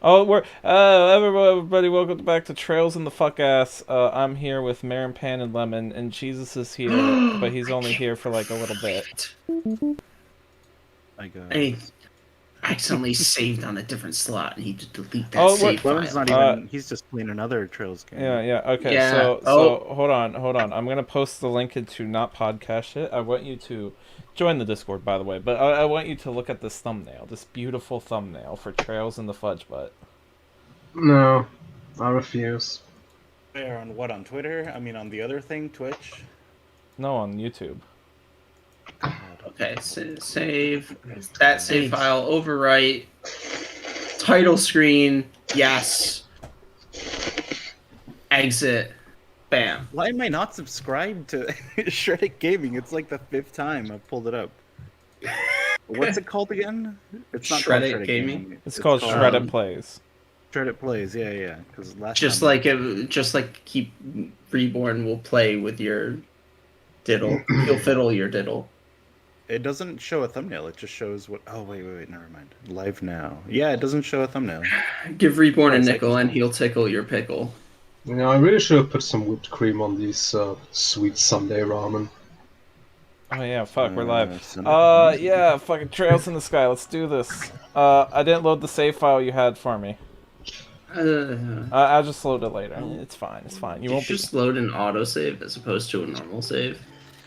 Oh, we're everybody, welcome back to Trails in the Fuck Ass. I'm here with Marin Pan and Lemon, and Jesus is here, but he's I only can't here for like a little bit. wait. I I guess. accidentally saved on a different slot and he had to delete that Oh, save Lemon's file. not even. He's just playing another Trails game. yeah. Okay, Yeah. so hold on. I'm gonna post the link into not podcast shit. I want you to join the Discord, by the way, but I want you to look at this thumbnail, this beautiful thumbnail for Trails in the Fudge Butt. No, I refuse. Where on what? On Twitter? I mean, on the other thing, Twitch. No, on YouTube. Okay, save that save file, overwrite, title screen, yes, exit, bam. Why am I not subscribed to Shredded Gaming? It's like the 5th time I've pulled it up. What's it called again? It's not Shredded called Shredded Gaming? It's called Shredded um, Plays. Shredded Plays. Yeah. Because last Just time... like Keep Reborn will play with your diddle. He'll fiddle your diddle. It doesn't show a thumbnail. It just shows what. Oh wait. Never mind. Live now. Yeah, it doesn't show a thumbnail. Give Reborn a It's nickel like- and he'll tickle your pickle. You know, I really should have put some whipped cream on these sweet Sunday ramen. Oh yeah, fuck, we're live. Sunday. Yeah, fucking Trails in the Sky, let's do this. I didn't load the save file you had for me. I'll just load it later. It's fine, You won't just load an autosave as opposed to a normal save.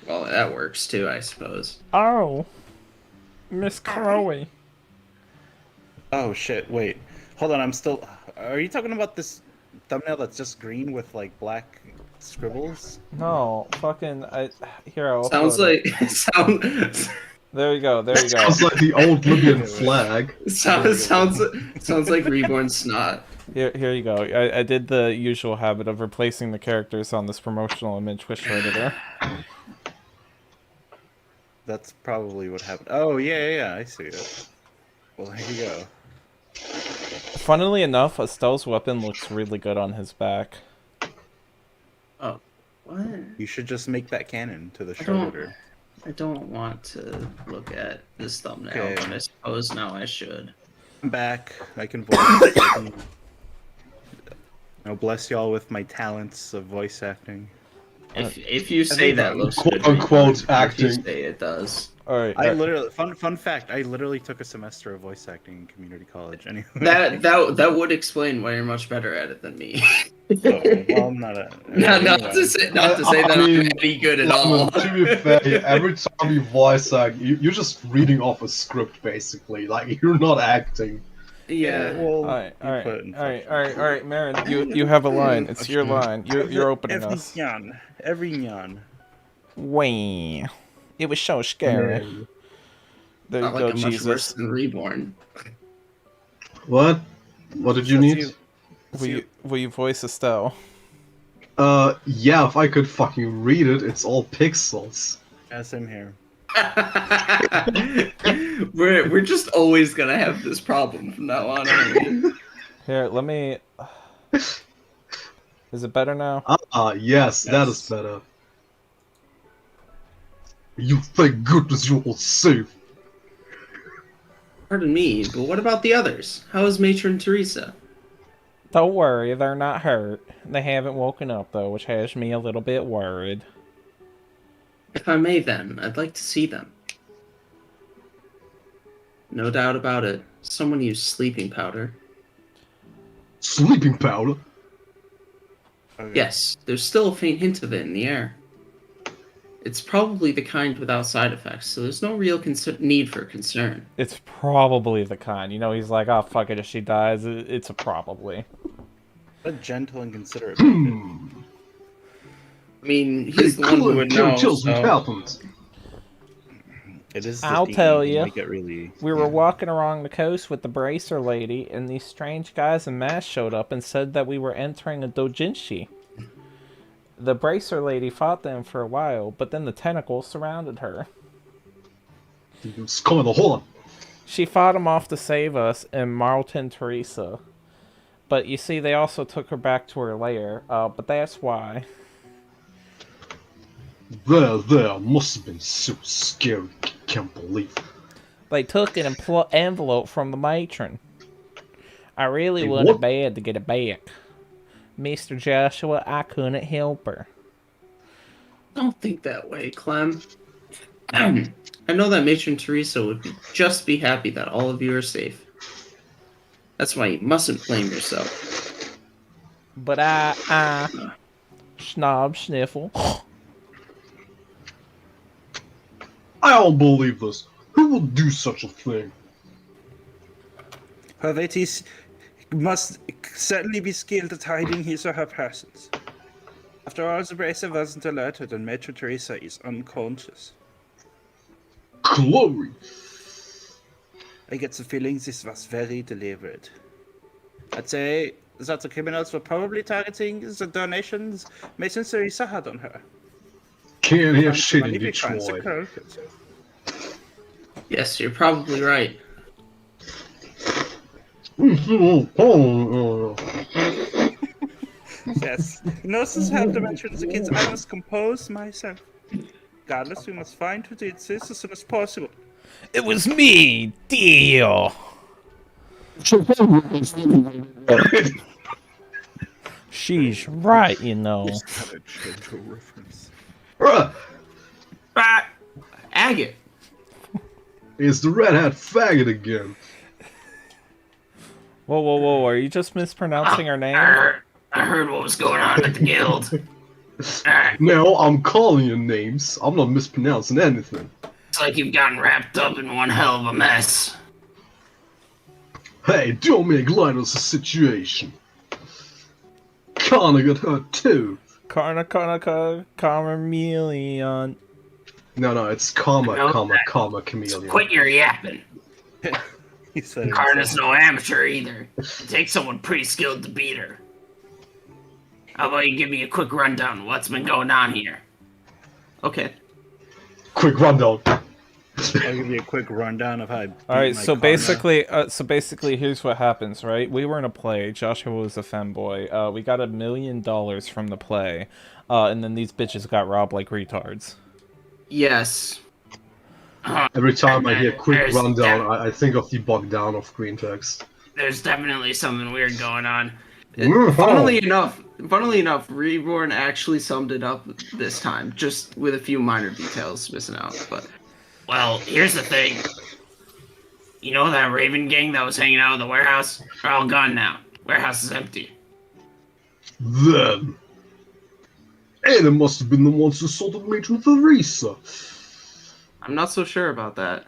Well, that works too, I suppose. Oh, Miss Chloe. Oh shit! Wait, hold on. I'm still. Are you talking about this thumbnail that's just green with like black scribbles? No, fucking, here, I'll Sounds upload like it. There you go. Sounds like the old Libyan flag. sounds like Reborn snot. Here you go. I did the usual habit of replacing the characters on this promotional image with Shredder. That's probably what happened. Oh yeah. I see it. Well, here you go. Funnily enough, Estelle's weapon looks really good on his back. Oh, what? You should just make that canon to the I don't- Shredder. I don't want to look at this thumbnail, Okay. but I suppose now I should. I'm back. I can voice. I can... I'll bless y'all with my talents of voice acting. If you say that looks good, Quote-unquote Reborn, if you acting. say it does. Alright. I literally fun fact. I literally took a semester of voice acting in community college. Anyway. That would explain why you're much better at it than me. So, well, I'm not a. not to say that I'm any good at all. To be fair, every time you voice act, you're just reading off a script, basically. Like, you're not acting. Yeah. Well, Alright, Marin, you have a line. It's your line. You're opening us. Every nyan. Wait. It was so scary. There you Not go, like I'm much worse Jesus. than Reborn. What? What did you need? Will you voice Estelle? Yeah, if I could fucking read it, it's all pixels. Yeah, same here. we're just always gonna have this problem from now on. Aren't we? Here, let me... Is it better now? Yes, that is better. You thank goodness you're all safe. Pardon me, but what about the others? How is Matron Teresa? Don't worry, they're not hurt. They haven't woken up, though, which has me a little bit worried. If I may, then, I'd like to see them. No doubt about it. Someone used sleeping powder. Sleeping powder? Okay. Yes, there's still a faint hint of it in the air. It's probably the kind without side effects, so there's no real need for concern. It's probably the kind. You know, he's like, oh, fuck it, if she dies, it's a probably. What a gentle and considerate. I mean, he's the one who would know, so... It is. I'll tell you. Get really... We were walking along the coast with the bracer lady, and these strange guys in masks showed up and said that we were entering a doujinshi. The bracer lady fought them for a while, but then the tentacles surrounded her. It's coming the horn. She fought him off to save us and Marlton Teresa. But you see, they also took her back to her lair, but that's why. There, must have been so scary, can't believe it. They took an envelope from the matron. I really Hey, wanted what? bad to get it back. Mr. Joshua, I couldn't help her. Don't think that way, Clem. I know that Matron Teresa would just be happy that all of you are safe. That's why you mustn't blame yourself. But schnob sniffle. I don't believe this. Who would do such a thing? Her ladies must certainly be skilled at hiding his or her persons. After all, the bracer wasn't alerted and Matron Teresa is unconscious. Chloe. I get the feeling this was very deliberate. I'd say that the criminals were probably targeting the donations Matron Teresa had on her. Can't hear Find the shit money in behind the Detroit. culprit. Yes, you're probably right. Yes. Nurses have to mention the kids. I must compose myself. Regardless, we must find who did this as soon as possible. It was me, deal. She's right, you know. What a gentle reference. Ah, Agate. It's the red hat faggot again. Whoa, whoa, whoa! Are you just mispronouncing her name? I heard what was going on at the guild. Now I'm calling you names. I'm not mispronouncing anything. It's like you've gotten wrapped up in one hell of a mess. Hey, don't make light of the situation. Connor got hurt too. Carmelion. No, it's comma, No, chameleon. Quit your yapping. He said it Karna's himself. no amateur either. It takes someone pretty skilled to beat her. How about you give me a quick rundown of what's been going on here? Okay. Quick rundown. I'll give you a quick rundown of how I beat All right, my so Karna. basically, here's what happens, right? We were in a play. Joshua was a femboy. We got $1 million from the play, and then these bitches got robbed like retards. Yes. Every time I hear quick There's rundown, I think of the Bogdan of green text. There's definitely something weird going on. Mhm. Funnily enough, Reborn actually summed it up this time, just with a few minor details missing out. But well, here's the thing. You know that Raven gang that was hanging out in the warehouse? They're all gone now. Warehouse is empty. Then, and it must have been the ones who assaulted Matron Teresa. I'm not so sure about that.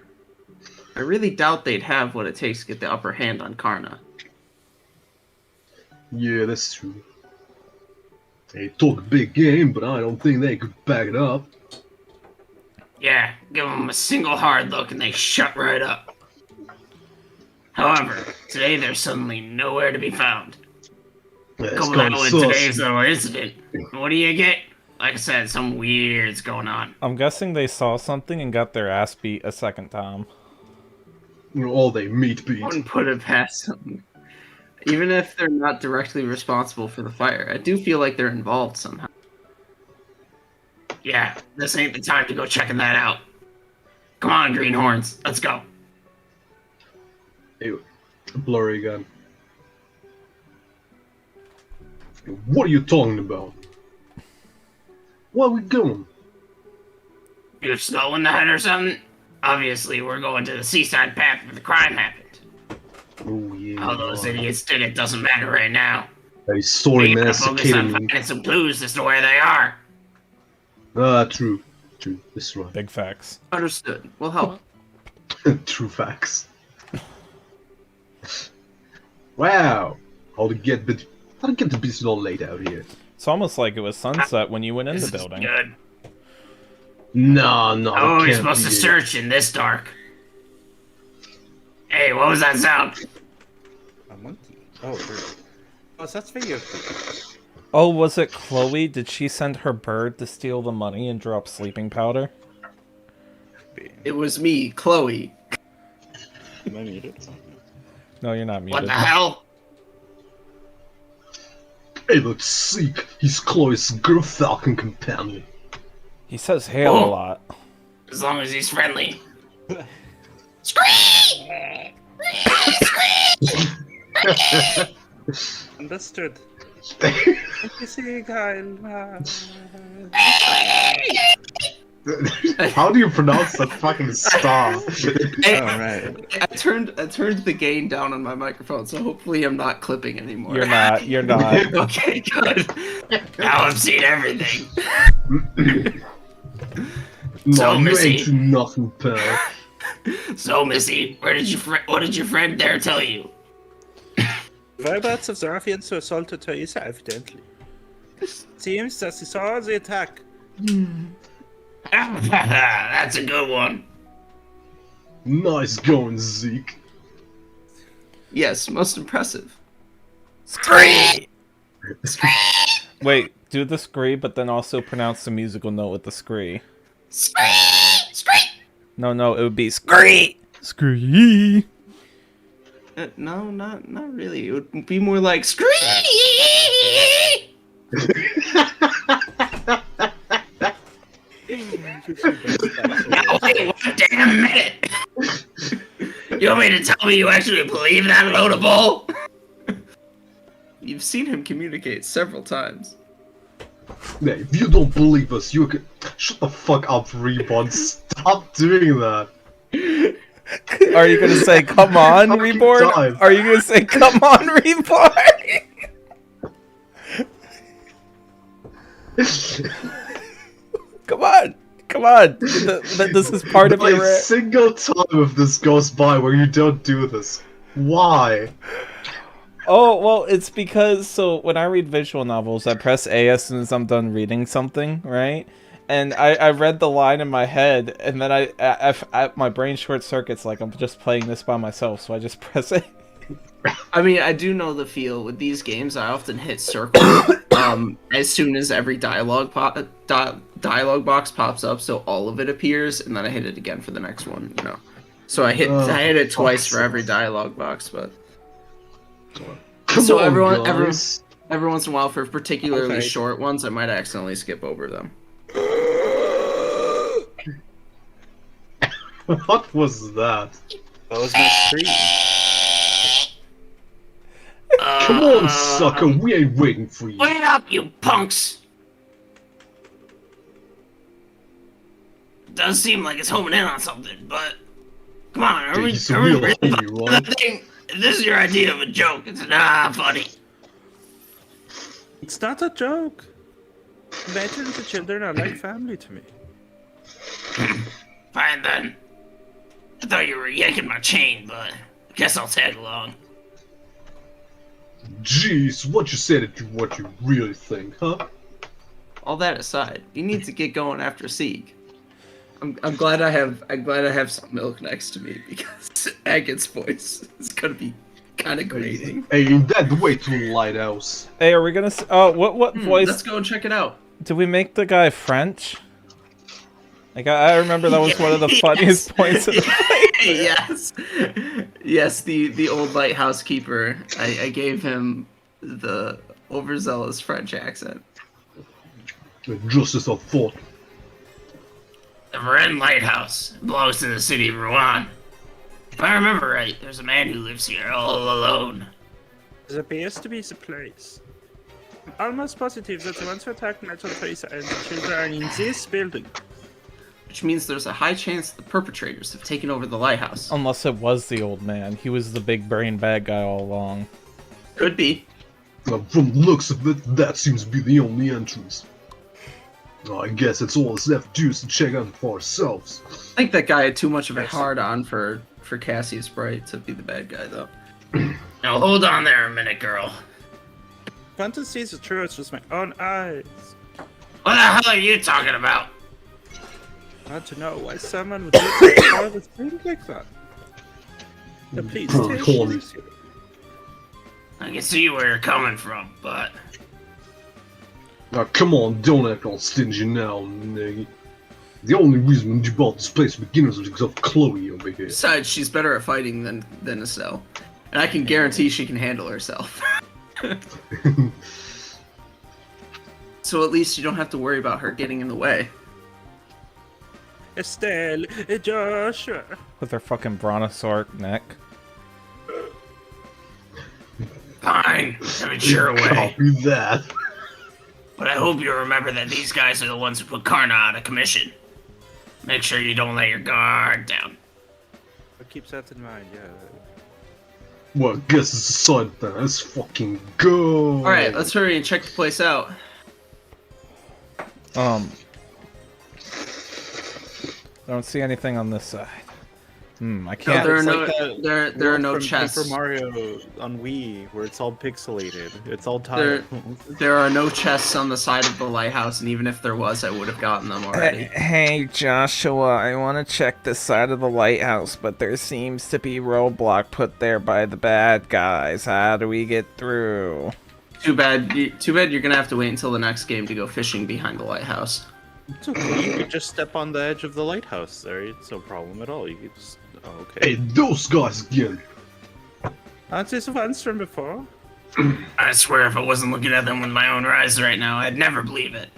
I really doubt they'd have what it takes to get the upper hand on Karna. Yeah, that's true. They talk a big game, but I don't think they could back it up. Yeah, give them a single hard look and they shut right up. However, today they're suddenly nowhere to be found. That's Couple kind that of with sus. today's little incident. What do you get? Like I said, some weird's going on. I'm guessing they saw something and got their ass beat a second time. You know, all they meat beat. Wouldn't put it past them. Even if they're not directly responsible for the fire, I do feel like they're involved somehow. Yeah, this ain't the time to go checking that out. Come on, greenhorns, let's go. Ew. Blurry again. What are you talking about? Where are we going? You're slow in the head or something? Obviously, we're going to the seaside path where the crime happened. Oh yeah. How those idiots did it doesn't matter right now. Hey, sorry, We man. gotta focus on Cicating. finding some clues as to where they are. True. This is right. Big facts. Understood. We'll help. True facts. Wow. How to get the bitch all laid out here? It's almost like it was sunset when you went in This the is building. good. No, Oh, it we're can't supposed to be it. search in this dark. Hey, what was that sound? A monkey. Oh, that's for you. Oh, was it Chloe? Did she send her bird to steal the money and drop sleeping powder? It was me, Chloe. Am I muted? No, you're not What muted. the hell? Hey, let's seek. He's Chloe's girl falcon companion. He says hail a Oh. lot. As long as he's friendly. Scream! Scream! Understood. Thank you, Seagull. How do you pronounce that fucking star? Alright. I turned the gain down on my microphone, so hopefully I'm not clipping anymore. You're not. You're not. Okay, good. Now I've seen everything. No, So, you Missy. ain't seen nothing, pal. So, Missy, what did your friend there tell you? Whereabouts of the ruffians who assaulted Teresa, evidently. Seems that he saw the attack. That's a good one. Nice going, Zeke. Yes, most impressive. Scree! Wait, do the scree, but then also pronounce the musical note with the scree. No, it would be scree! Scree! No, not really. It would be more like scream. Now wait one damn minute. You want me to tell me you actually believe that load of bull? You've seen him communicate several times. Hey, if you don't believe us, you can... Shut the fuck up, Reborn. Stop doing that. Are you gonna say, come on, Fucking Reborn? time. Are you gonna say, come on, Reborn? Come on! Come on! This is part of Not your... a single time of this goes by where you don't do this. Why? Oh, well, it's because, so, when I read visual novels, I press A as soon as I'm done reading something, right? And I read the line in my head, and then my brain short circuits like I'm just playing this by myself, so I just press A. I mean, I do know the feel with these games. I often hit circle as soon as every dialogue box pops up, so all of it appears, and then I hit it again for the next one. You know, so I hit it twice for every dialogue box. But Come so on, every guys. once in a while, for particularly Okay. short ones, I might accidentally skip over them. What was that? That was my scream. Come on, sucker, we ain't waiting for you. Wait up, you punks! Does seem like it's homing in on something, but come on, are we He's a really real about homie, right? that thing? If this is your idea of a joke, it's not funny. It's not a joke. Imagine the children are like family to me. Fine then. I thought you were yanking my chain, but I guess I'll tag along. Jeez, what you say that what you really think, huh? All that aside, you need to get going after Sieg. I'm glad I have some milk next to me because Agate's voice is gonna be kind of grating. Hey, ain't that the way to a lighthouse? Hey, are we gonna... Oh, what voice... Let's go and check it out. Did we make the guy French? Like, I remember that was one of the funniest points of the Yes, the old lighthouse keeper. I gave him the overzealous French accent. Just as I thought. The Marin Lighthouse belongs to the city of Rouen. If I remember right, there's a man who lives here all alone. There appears to be the place. I'm almost positive that the ones who attacked Metal Teresa and the children are in this building. Which means there's a high chance the perpetrators have taken over the lighthouse. Unless it was the old man. He was the big brain bad guy all along. Could be. From the looks of it, that seems to be the only entrance. I guess it's all that's left to do is to check out for ourselves. I think that guy had too much of a hard-on for Cassius Bright to be the bad guy, though. Now hold on there a minute, girl. I want to see the truth with my own eyes. What the hell are you talking about? I want to know why someone would do a thing like that. So please, Pretty take horny. it easy. I can see where you're coming from, but Now come on, don't act all stingy now, nigga. The only reason you bought this place to begin with was because of Chloe over here. besides, she's better at fighting than Estelle. And I can guarantee she can handle herself. So at least you don't have to worry about her getting in the way. Estelle, Joshua. With their fucking brontosauric neck. Fine, have it your way. Copy that. But I hope you remember that these guys are the ones who put Karna out of commission. Make sure you don't let your guard down. I'll keep that in mind, yeah. Well, I guess it's a side then. Let's fucking go. Alright, let's hurry and check the place out. I don't see anything on this side. I No, can't. there are It's no, like that there are no from chests. Paper Mario on Wii, where it's all pixelated. It's all There, tiled. there are no chests on the side of the lighthouse, and even if there was, I would have gotten them already. Hey Joshua, I want to check the side of the lighthouse, but there seems to be roadblock put there by the bad guys. How do we get through? Too bad you're gonna have to wait until the next game to go fishing behind the lighthouse. It's okay. You could just step on the edge of the lighthouse there. It's no problem at all. You could just. Oh, okay. Hey, those guys again. Aren't these ones from before? I swear if I wasn't looking at them with my own eyes right now, I'd never believe it.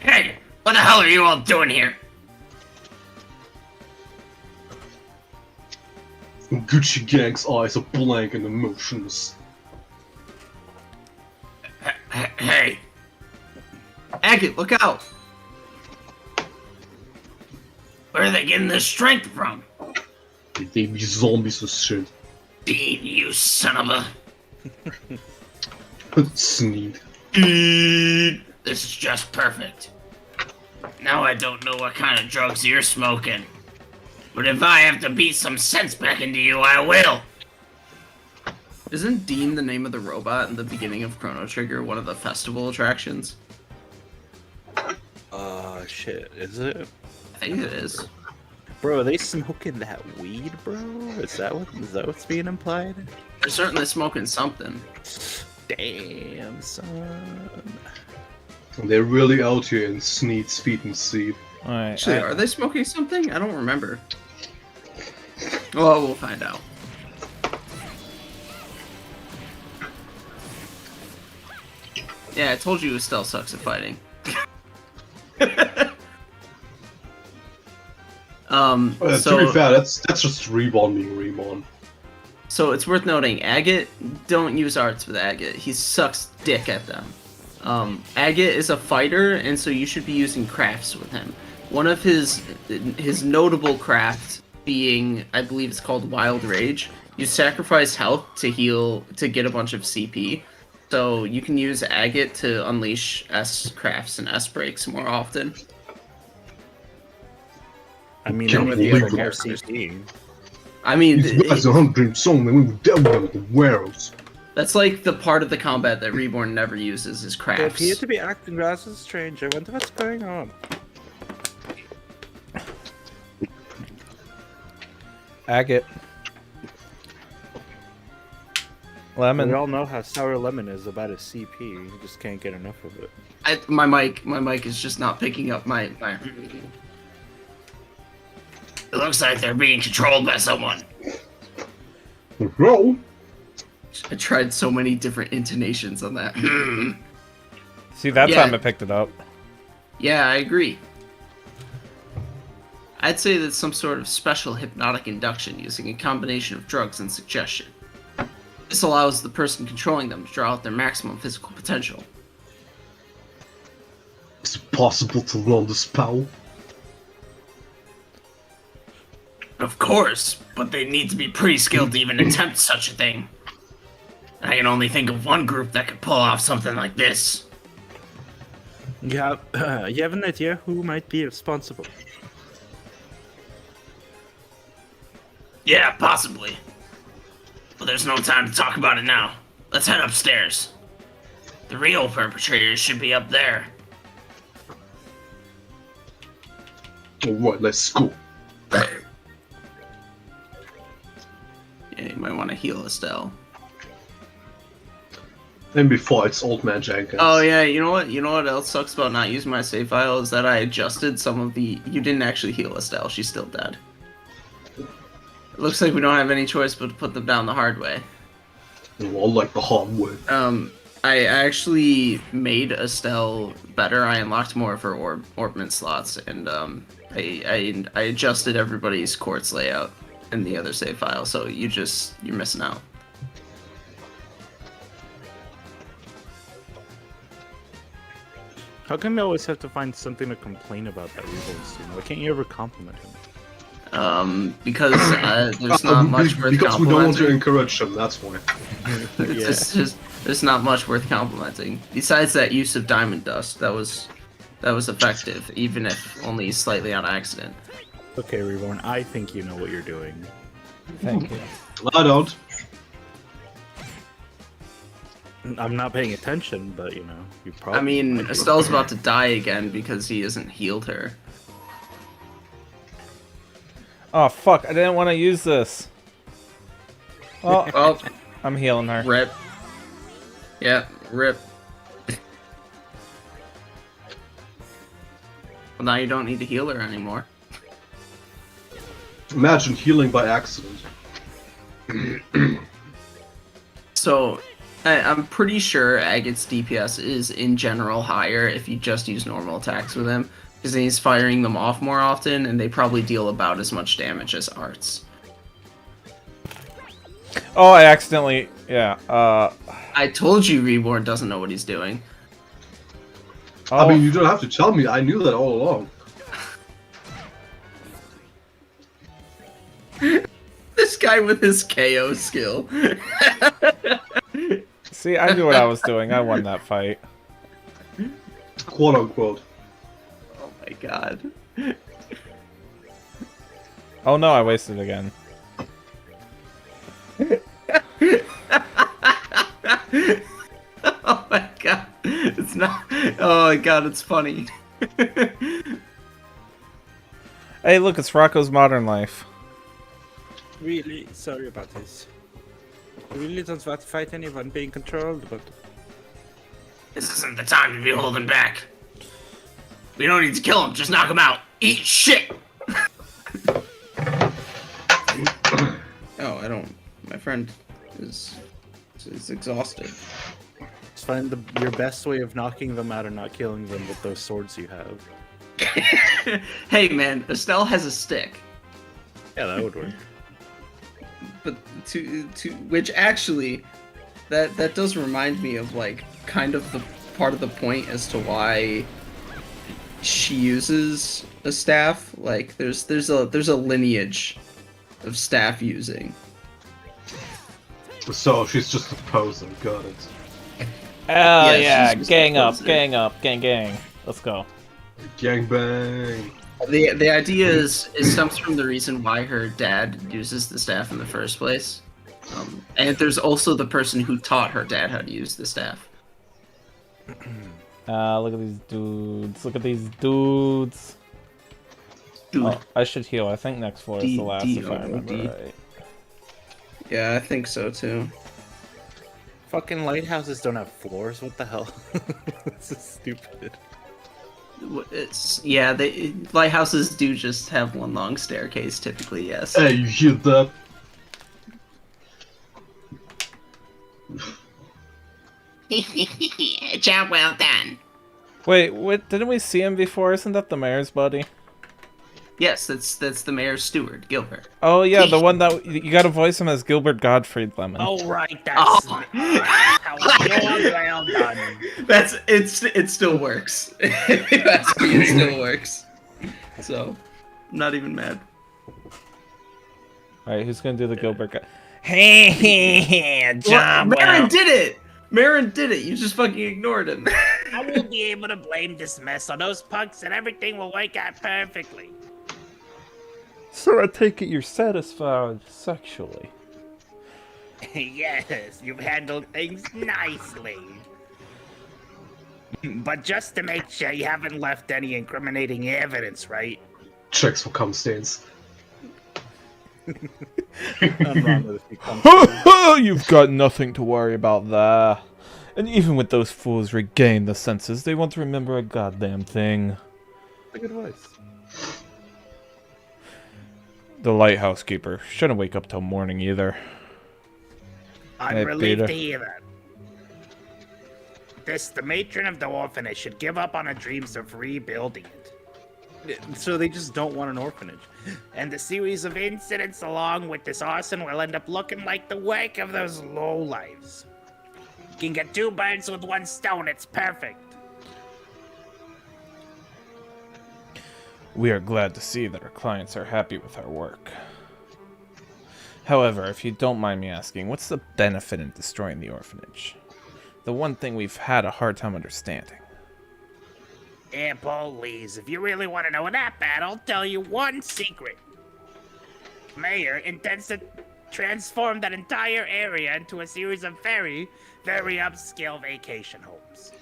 Hey, what the hell are you all doing here? Gucci Gang's eyes are blank and emotionless. Hey. Agate, look out! Where are they getting this strength from? They be zombies or shit. Dean, you son of a... Sneed. This is just perfect. Now I don't know what kind of drugs you're smoking. But if I have to beat some sense back into you, I will! Isn't Dean the name of the robot in the beginning of Chrono Trigger, one of the festival attractions? Shit, is it? I think it is. Bro, are they smoking that weed, bro? Is that what's being implied? They're certainly smoking something. Damn, son. They're really out here in Sneed's feet and seed. Alright. Actually, are they smoking something? I don't remember. Well, we'll find out. Yeah, I told you Estelle sucks at fighting. To be fair, that's just Reborn being Reborn. So it's worth noting, Agate, don't use arts with Agate. He sucks dick at them. Agate is a fighter, and so you should be using crafts with him. One of his notable crafts being, I believe it's called Wild Rage. You sacrifice health to heal, to get a bunch of CP. So you can use Agate to unleash S crafts and S breaks more often. I mean, Can't I'm with the believe other it. RCT. I mean, These guys are hungry song, they went down with the werewolves. that's like the part of the combat that Reborn never uses is They crafts. appear to be acting rather strange. I wonder what's going on. Agate. Lemon. We all know how sour lemon is about a CP. You just can't get enough of it. My mic is just not picking up my. It looks like they're being controlled by someone. Roll. I tried so many different intonations on that. See, that Yeah. time I picked it up. Yeah, I agree. I'd say that's some sort of special hypnotic induction using a combination of drugs and suggestion. This allows the person controlling them to draw out their maximum physical potential. Is it possible to learn this power? Of course, but they need to be pretty skilled to even attempt such a thing. I can only think of one group that could pull off something like this. You have an idea who might be responsible? Yeah, possibly. But there's no time to talk about it now. Let's head upstairs. The real perpetrators should be up there. Alright, let's go. Yeah, you might want to heal Estelle. And before it's Old Man Jenkins. Oh yeah, you know what? You know what else sucks about not using my save file is that I adjusted some of the. You didn't actually heal Estelle. She's still dead. It looks like we don't have any choice but to put them down the hard way. Well, like the hard way. I actually made Estelle better. I unlocked more of her orbment slots, and I adjusted everybody's quartz layout in the other save file. So you're missing out. How come you always have to find something to complain about that Reborn student? Why can't you ever compliment him? Because there's not much worth because we don't want to complimenting. encourage them. That's why. It's just there's not much worth complimenting. Besides that use of diamond dust, that was effective, even if only slightly on accident. Okay, Reborn, I think you know what you're doing. Thank you. I don't. I'm not paying attention, but you know, you probably. I mean, Estelle's about to die again because he hasn't healed her. Oh fuck! I didn't want to use this. Well, Well, I'm healing her. rip. Yeah, rip. Well, now you don't need to heal her anymore. Imagine healing by accident. So, I'm pretty sure Agate's DPS is in general higher if you just use normal attacks with him, because he's firing them off more often, and they probably deal about as much damage as Arts. Oh, I accidentally. Yeah. I told you Reborn doesn't know what he's doing. Oh, I mean, you don't have to tell me. I knew that all along. This guy with his KO skill. see, I knew what I was doing. I won that fight. Quote unquote. Oh my god. Oh no, I wasted again. Oh my god. It's not. Oh my god, it's funny. Hey, look, it's Rocco's Modern Life. Really sorry about this. I really don't want to fight anyone being controlled, but This isn't the time to be holding back. We don't need to kill him, just knock him out. Eat shit! Oh, I don't. My friend is exhausted. just find your best way of knocking them out and not killing them with those swords you have. Hey man, Estelle has a stick. Yeah, that would work. But which actually that does remind me of like kind of the part of the point as to why she uses a staff. Like there's a lineage of staff using. So she's just a poser. Got it. Oh Yeah, yeah, she's just gang a up, poser. gang up, gang gang. Let's go. Gangbang. The idea is stems from the reason why her dad uses the staff in the first place. And there's also the person who taught her dad how to use the staff. Look at these dudes. Look at these dudes. Dude. Oh, I should heal. I think next floor is the last, if I remember D-O-D. right. Yeah, I think so too. Fucking lighthouses don't have floors. What the hell? This is stupid. Lighthouses do just have one long staircase typically. Yes. Hey, you hear that? Job well done. Wait, what? Didn't we see him before? Isn't that the mayor's buddy? Yes, that's the mayor's steward, Gilbert. Oh yeah, the one that you gotta voice him as Gilbert Gottfried Lemon. Oh, right, that's Oh. how well done. It still works. It still works. So, I'm not even mad. All right, who's gonna do the Gilbert? Hey, job Marin well. did it. Marin did it. You just fucking ignored him. I will be able to blame this mess on those punks and everything will work out perfectly. So I take it you're satisfied sexually. Yes, you've handled things nicely. But just to make sure you haven't left any incriminating evidence, right? Checks for cum stains. I'm wrong with if you come. You've got nothing to worry about there. And even with those fools regain the senses, they won't remember a goddamn thing. Good advice. The lighthouse keeper shouldn't wake up till morning either. I'm Hey, relieved Peter. to hear that. The matron of the orphanage should give up on her dreams of rebuilding it. So they just don't want an orphanage. And the series of incidents along with this arson will end up looking like the work of those lowlives. You can get two birds with one stone, it's perfect. We are glad to see that our clients are happy with our work. However, if you don't mind me asking, what's the benefit in destroying the orphanage? The one thing we've had a hard time understanding. Please, if you really want to know that bad, I'll tell you one secret. Mayor intends to transform that entire area into a series of very, very upscale vacation homes.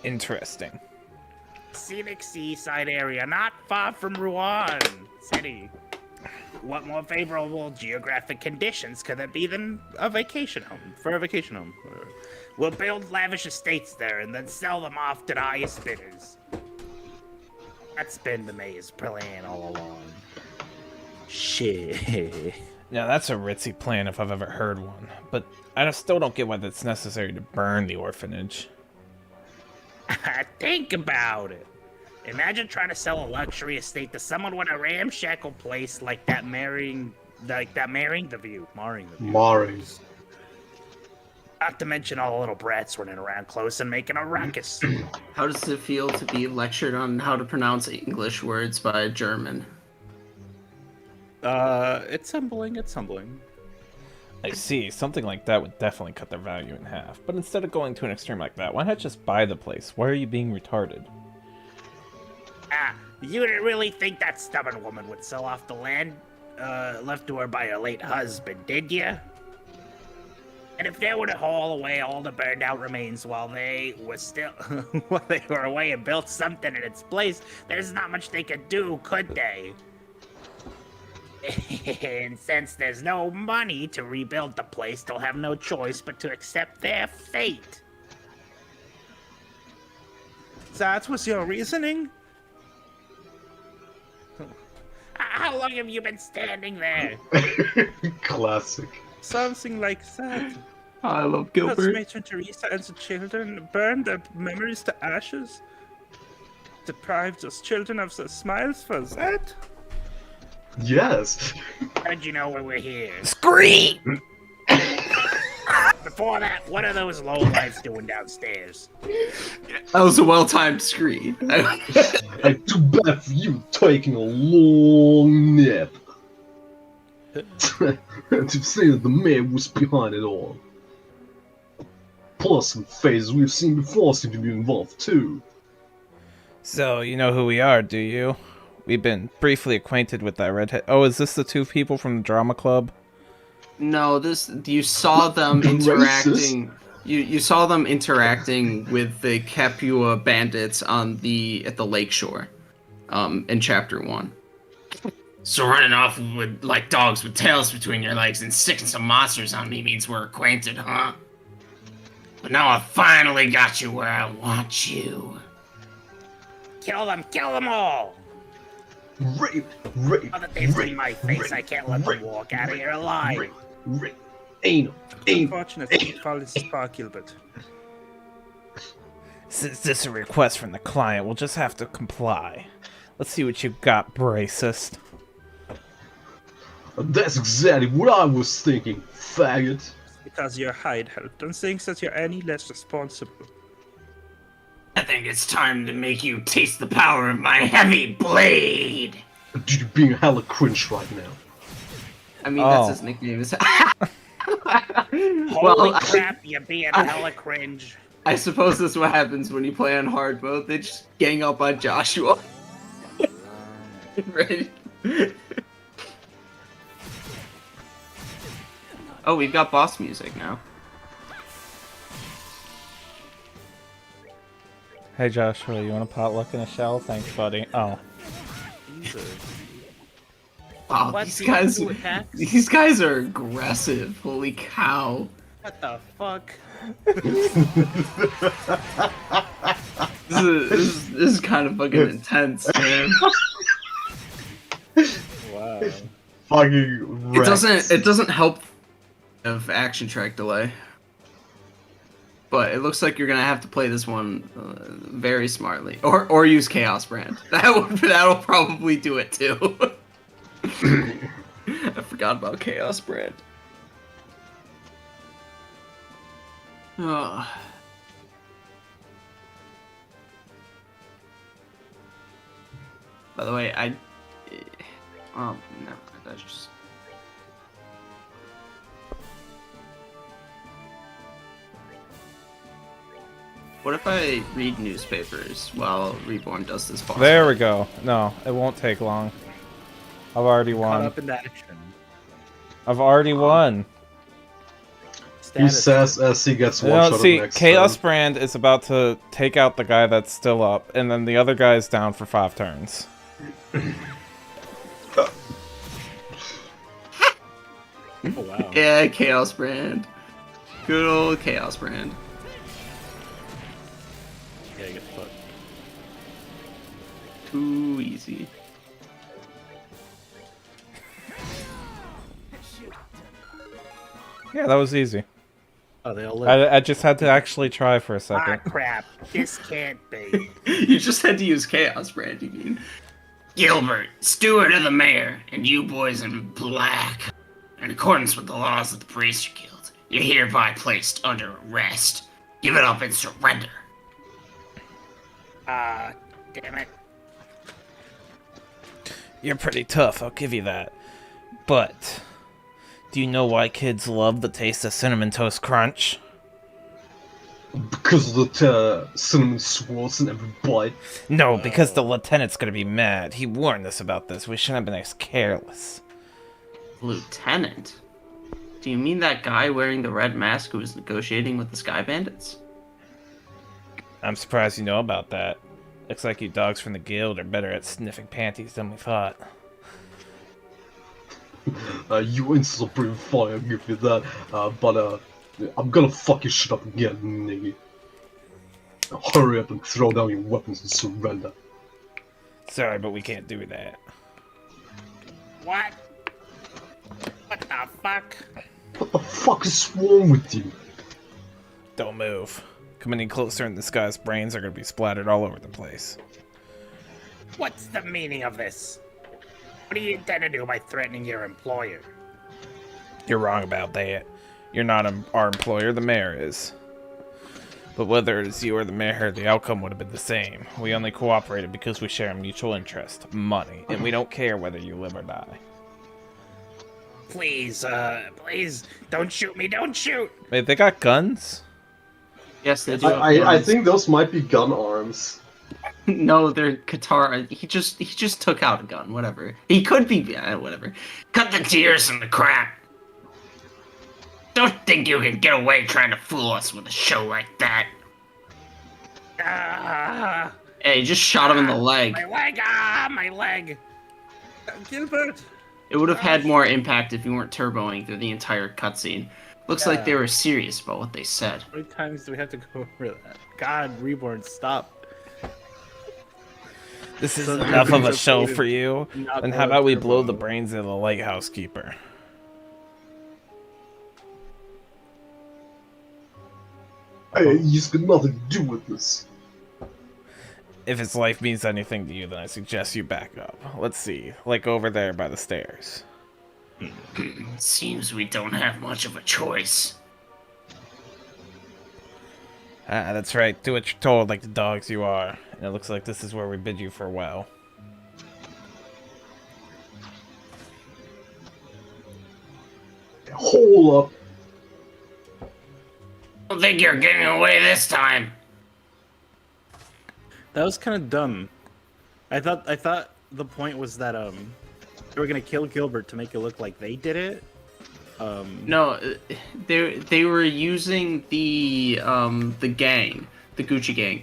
Interesting. Scenic seaside area not far from Rouen City. What more favorable geographic conditions could there be than a vacation home? For a vacation home. We'll build lavish estates there and then sell them off to the highest bidders. That's been the mayor's plan all along. Shit. Now that's a ritzy plan if I've ever heard one, but I still don't get why it's necessary to burn the orphanage. Think about it. Imagine trying to sell a luxury estate to someone with a ramshackle place like that marrying the view. Mari. Not to mention all the little brats running around close and making a ruckus. How does it feel to be lectured on how to pronounce English words by a German? It's humbling, it's humbling. I see, something like that would definitely cut their value in half, but instead of going to an extreme like that, why not just buy the place? Why are you being retarded? You didn't really think that stubborn woman would sell off the land left to her by her late husband, did you? And if they were to haul away all the burned out remains while they were away and built something in its place, there's not much they could do, could they? And since there's no money to rebuild the place, they'll have no choice but to accept their fate. That was your reasoning? How long have you been standing there? Classic. Something like that. I love Because Gilbert. Matron Teresa and the children burned their memories to ashes. Deprived those children of their smiles for that? Yes. How did you know we were here? Scream! Before that, what are those lowlifes doing downstairs? That was a well-timed scream. And too bad for you taking a long nap. To say that the man was behind it all. Plus, some phases we've seen before seem to be involved too. So, you know who we are, do you? We've been briefly acquainted with that redhead. Oh, is this the two people from the drama club? No, you saw them interacting. You saw them interacting with the Capua bandits at the lakeshore, in chapter 1. So running off with like dogs with tails between your legs and sticking some monsters on me means we're acquainted, huh? But now I finally got you where I want you. Kill them all! Rape. Now that they've seen my face, I can't let them walk out of here alive. Rape. Anal. Unfortunate fall is far, Gilbert. Since this is a request from the client, we'll just have to comply. Let's see what you got, racist. That's exactly what I was thinking, faggot. Because your hide helped and thinks that you're any less responsible. I think it's time to make you taste the power of my heavy blade. Dude, you're being hella cringe right now. I mean, Oh. that's his nickname. Holy crap, you're being hella cringe. I suppose that's what happens when you play on hard mode. They just gang up on Joshua. Right? Oh, we've got boss music now. Hey Joshua, you want a potluck in a shell? Thanks, buddy. Oh. Wow, What, these you guys, do attacks? these guys are aggressive. Holy cow! What the fuck? This is kind of fucking intense, man. Wow. Fucking wrecked. It doesn't help of action track delay. But it looks like you're gonna have to play this one very smartly, or use Chaos Brand. That'll probably do it too. I forgot about Chaos Brand. Oh. By the way, no, that's just. What if I read newspapers while Reborn does this boss? There fight? we go. No, it won't take long. I've already Caught won. up in the action. I've already won. He Status says as he gets You one know, shot see, at next Chaos turn. Brand is about to take out the guy that's still up, and then the other guy is down for 5 turns. Oh wow. Yeah, Chaos Brand. Good old Chaos Brand. Yeah, get fucked. Too easy. Yeah, that was easy. Oh, they all live. I just had to actually try for a Ah, second. crap. This can't be. You just had to use Chaos Brand, you mean? Gilbert, steward of the mayor, and you boys in black. In accordance with the laws of the Bracer Guild, you're hereby placed under arrest. Give it up and surrender. Ah, damn it. You're pretty tough, I'll give you that. But, do you know why kids love the taste of Cinnamon Toast Crunch? Because of the cinnamon swirls in every bite. No, because the lieutenant's gonna be mad. He warned us about this. We shouldn't have been as careless. Lieutenant? Do you mean that guy wearing the red mask who was negotiating with the Sky Bandits? I'm surprised you know about that. Looks like you dogs from the guild are better at sniffing panties than we thought. You insults are pretty funny, I'll give you that. But I'm gonna fuck your shit up again, nigga. Hurry up and throw down your weapons and surrender. Sorry, but we can't do that. What? What the fuck? What the fuck is wrong with you? Don't move. Come any closer and this guy's brains are gonna be splattered all over the place. What's the meaning of this? What do you intend to do by threatening your employer? You're wrong about that. You're not our employer, the mayor is. But whether it's you or the mayor, the outcome would have been the same. We only cooperated because we share a mutual interest, money, and we don't care whether you live or die. Please, please, don't shoot me, don't shoot! Wait, they got guns? Yes, they do. I think those might be gun arms. No, they're Qatar. He just took out a gun. Whatever. He could be. Whatever. Cut the tears and the crap. Don't think you can get away trying to fool us with a show like that. Ah, Hey, just shot him in the leg. my leg, my leg! Gilbert! It would have had more impact if you weren't turboing through the entire cutscene. Looks like they were serious about what they said. How many times do we have to go over that? God, Reborn, stop. This is So enough of a everybody's show avoided for you. not And how going about we turbo. blow the brains of the lighthouse keeper? Hey, he's got nothing to do with this. If his life means anything to you, then I suggest you back up. Let's see, like over there by the stairs. Seems we don't have much of a choice. Ah, that's right. Do what you're told, like the dogs you are. And it looks like this is where we bid you farewell. Hold up. Don't think you're getting away this time. That was kind of dumb. I thought the point was that they were gonna kill Gilbert to make it look like they did it. No, they were using the gang, the Gucci gang.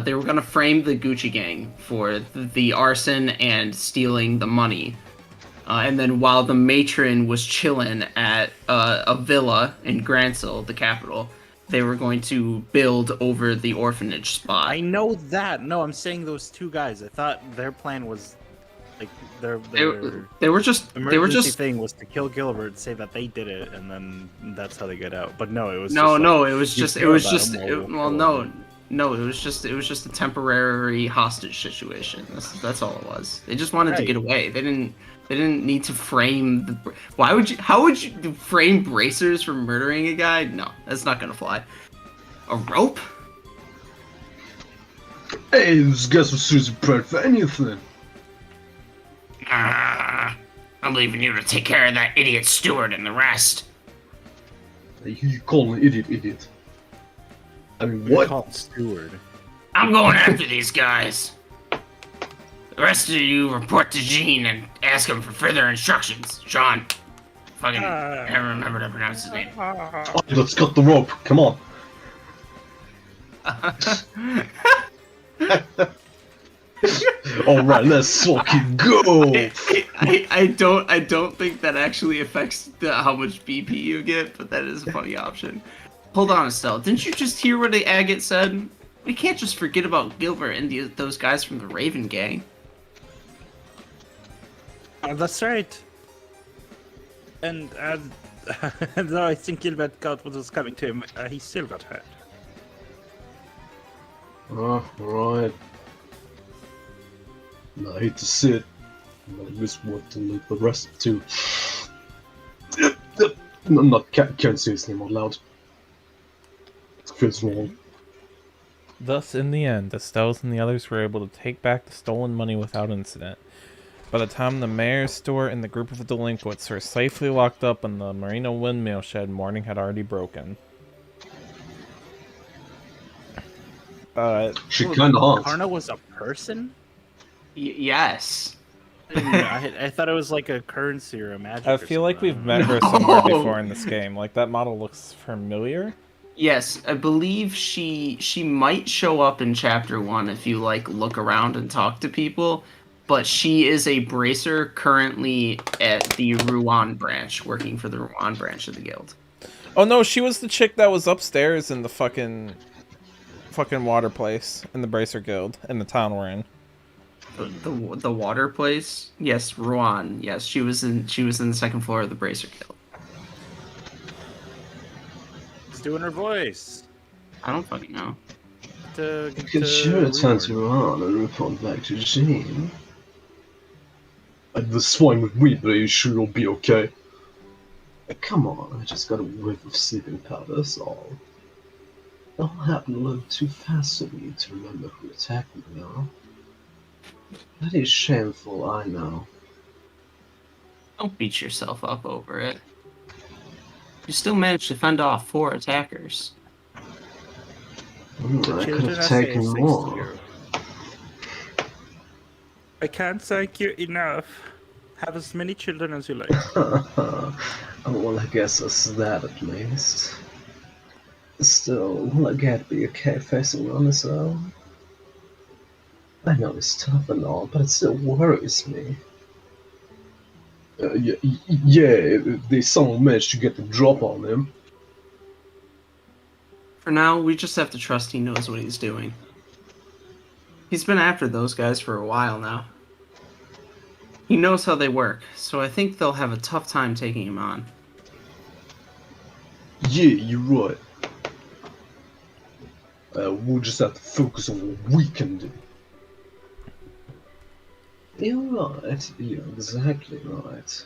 They were gonna frame the Gucci gang for the arson and stealing the money. And then while the matron was chilling at a villa in Granville, the capital, they were going to build over the orphanage spot. I know that. No, I'm saying those two guys. I thought their plan was like their They were just emergency thing was to kill Gilbert, say that they did it, and then that's how they get out. But no, it was no, just no. like, It was you just it care was about just them, it, we'll well, kill no, them. no. It was just a temporary hostage situation. That's all it was. They just wanted to Right. get away. They didn't need to frame the. Why would you? How would you frame bracers for murdering a guy? No, that's not gonna fly. A rope? Hey, these guys were seriously prepared for anything. I'm leaving you to take care of that idiot steward and the rest. You call an idiot. I mean, What? what? Called steward. I'm going after these guys. The rest of you report to Gene and ask him for further instructions. Sean. Fucking never remember to pronounce his name. Oh, let's cut the rope. Come on. Alright, let's fucking go! I don't think that actually affects how much BP you get, but that is a funny option. Hold on, Estelle. Didn't you just hear what the agate said? We can't just forget about Gilbert and those guys from the Raven gang. That's right. And though I think Gilbert got what was coming to him, he still got hurt. Right. I hate to see it, but I just want to leave the rest too. I'm not can't say his name out loud. It feels wrong. Thus, in the end, Estelle's and the others were able to take back the stolen money without incident. By the time the mayor's store and the group of delinquents were safely locked up in the Marino windmill shed, morning had already broken. She kinda hot. Karna was a person? Yes. I thought it was like a currency or a magic. I or feel like something. we've met her somewhere before in this game. Like, that model looks familiar. Yes, I believe she might show up in chapter 1 if you like look around and talk to people, but she is a bracer currently at the Rouen branch, working for the Rouen branch of the guild. Oh no, she was the chick that was upstairs in the fucking water place in the Bracer Guild in the town we're in. The water place? Yes, Rouen. Yes, she was in the second floor of the Bracer Guild. It's doing her voice. I don't fucking know. You can sure return to Iran and report back to Gene. The swine with me, but are you sure you'll be okay? Come on, I just got a whiff of sleeping powder, that's all. It all happened a little too fast for me to remember who attacked me now. That is shameful, I know. Don't beat yourself up over it. You still managed to fend off 4 attackers. I could have taken more. I can't thank you enough. Have as many children as you like. Well, I guess it's that at least. Still, will I get to be okay facing on his own? I know he's tough and all, but it still worries me. Yeah, if they somehow managed to get the drop on him. For now, we just have to trust he knows what he's doing. He's been after those guys for a while now. He knows how they work, so I think they'll have a tough time taking him on. Yeah, you're right. We'll just have to focus on what we can do. You're right. You're exactly right.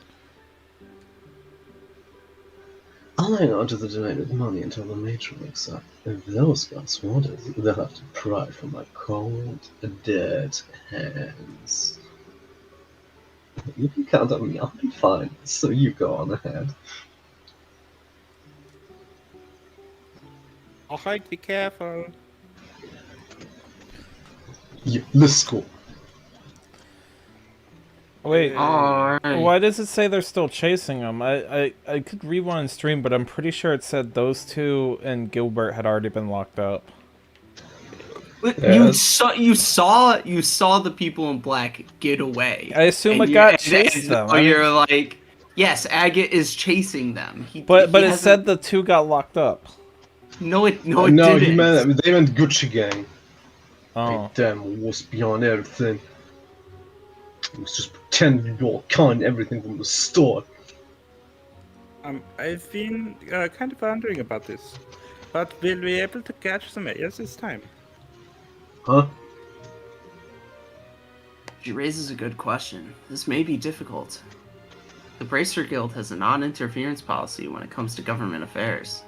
I'll hang on to the donated money until the matron wakes up. If those guys want it, they'll have to pry from my cold, dead hands. You can count on me, I'll be fine, so you go on ahead. Alright, be careful. Yeah, let's go. Wait, Alright. why does it say they're still chasing him? I could rewind stream, but I'm pretty sure it said those two and Gilbert had already been locked up. You saw the people in black get away. I assume And Agate chased them. Oh, you're like, yes, Agate is chasing them. But it hasn't- said the two got locked up. No, it No, didn't. they meant Gucci Gang. Oh. Damn, was beyond everything. It was just pretending you all kind everything from the start. I've been kind of wondering about this, but will we be able to catch the mayors this time? Huh? She raises a good question. This may be difficult. The Bracer Guild has a non-interference policy when it comes to government affairs.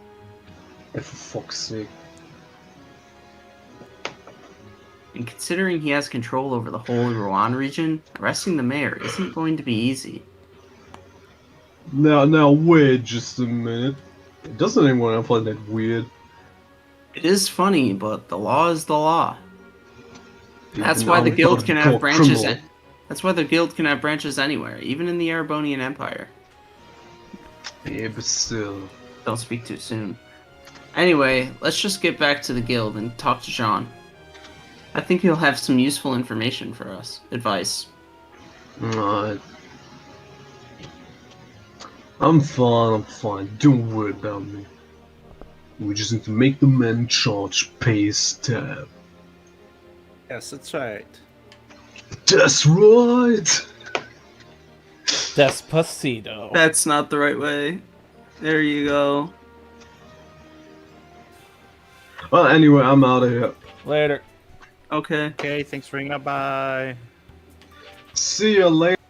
For fuck's sake. And considering he has control over the whole Rouen region, arresting the mayor isn't going to be easy. Now wait just a minute. Doesn't anyone find that weird? It is funny, but the law is the law. That's Even why the guild outlawed can have branches. criminal. That's why the guild can have branches anywhere, even in the Erebonian Empire. Yeah, but still. Don't speak too soon. Anyway, let's just get back to the guild and talk to Jean. I think he'll have some useful information for us. Advice. Alright. I'm fine. Don't worry about me. We just need to make the man in charge pay his tab. Yes, that's right. That's right! Despacito. That's not the right way. There you go. Well, anyway, I'm out of here. Later. Okay. Okay, thanks for ringing up. Bye. See you later.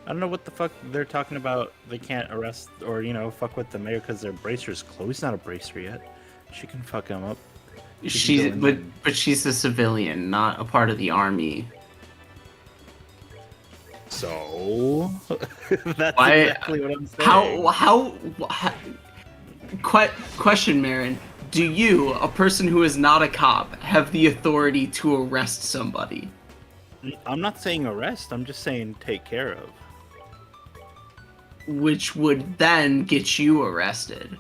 I don't know what the fuck they're talking about. They can't arrest or, fuck with the mayor because their bracer's closed. He's not a bracer yet. She can fuck him up. She's go in but she's a civilian, not a part of the army. So that's Why- exactly what I'm saying. How question, Marin. Do you, a person who is not a cop, have the authority to arrest somebody? I'm not saying arrest. I'm just saying take care of. Which would then get you arrested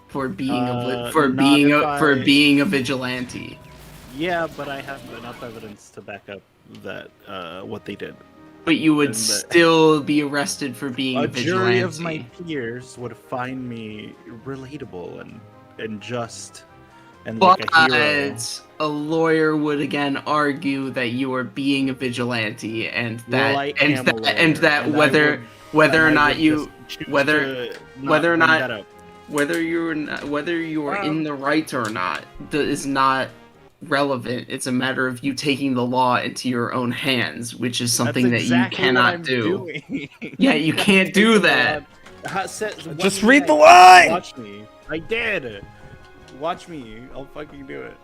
for being Not for if being a vigilante. Yeah, but I have enough evidence to back up that what they did. But you would And the- still be arrested for being a A vigilante. jury of my peers would find me relatable and just and like a hero. But a lawyer would again argue that you are being a vigilante, and that Well, I and am a that lawyer, and that and I whether would- whether or and I not would you just choose whether to whether or bring not- that up. whether you are Well- in the right or not is not relevant. It's a matter of you taking the law into your own hands, which is something That's that you exactly cannot what I'm do. doing. Yeah, you can't do that. Just read the line! Watch me. I did. Watch me. I'll fucking do it.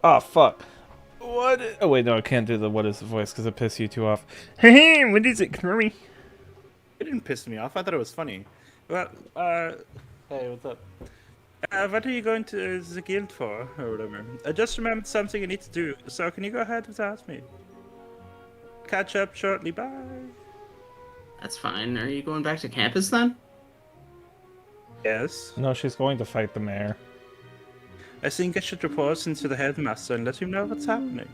Oh, fuck. What? Oh, wait, no, I can't do the what is the voice because it pisses you two off. Hey, what is it, Curry? It didn't piss me off. I thought it was funny. Well, hey, what's up? What are you going to the guild for, or whatever? I just remembered something I need to do, so can you go ahead without me? Catch up shortly, bye. That's fine. Are you going back to campus then? Yes. No, she's going to fight the mayor. I think I should report into the headmaster and let him know what's happening.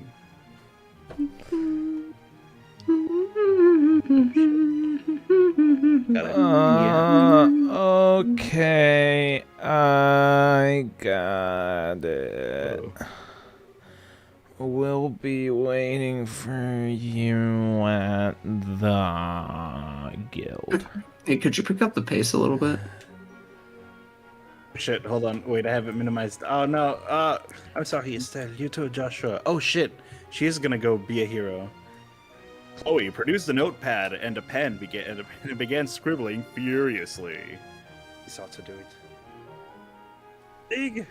Okay, I got it. We'll be waiting for you at the guild. Hey, could you pick up the pace a little bit? Shit, hold on. Wait, I have it minimized. Oh no, I'm sorry, Estelle. You too, Joshua. Oh shit, she is gonna go be a hero. Chloe produced a notepad and a pen and began scribbling furiously. He sought to do it. Dig!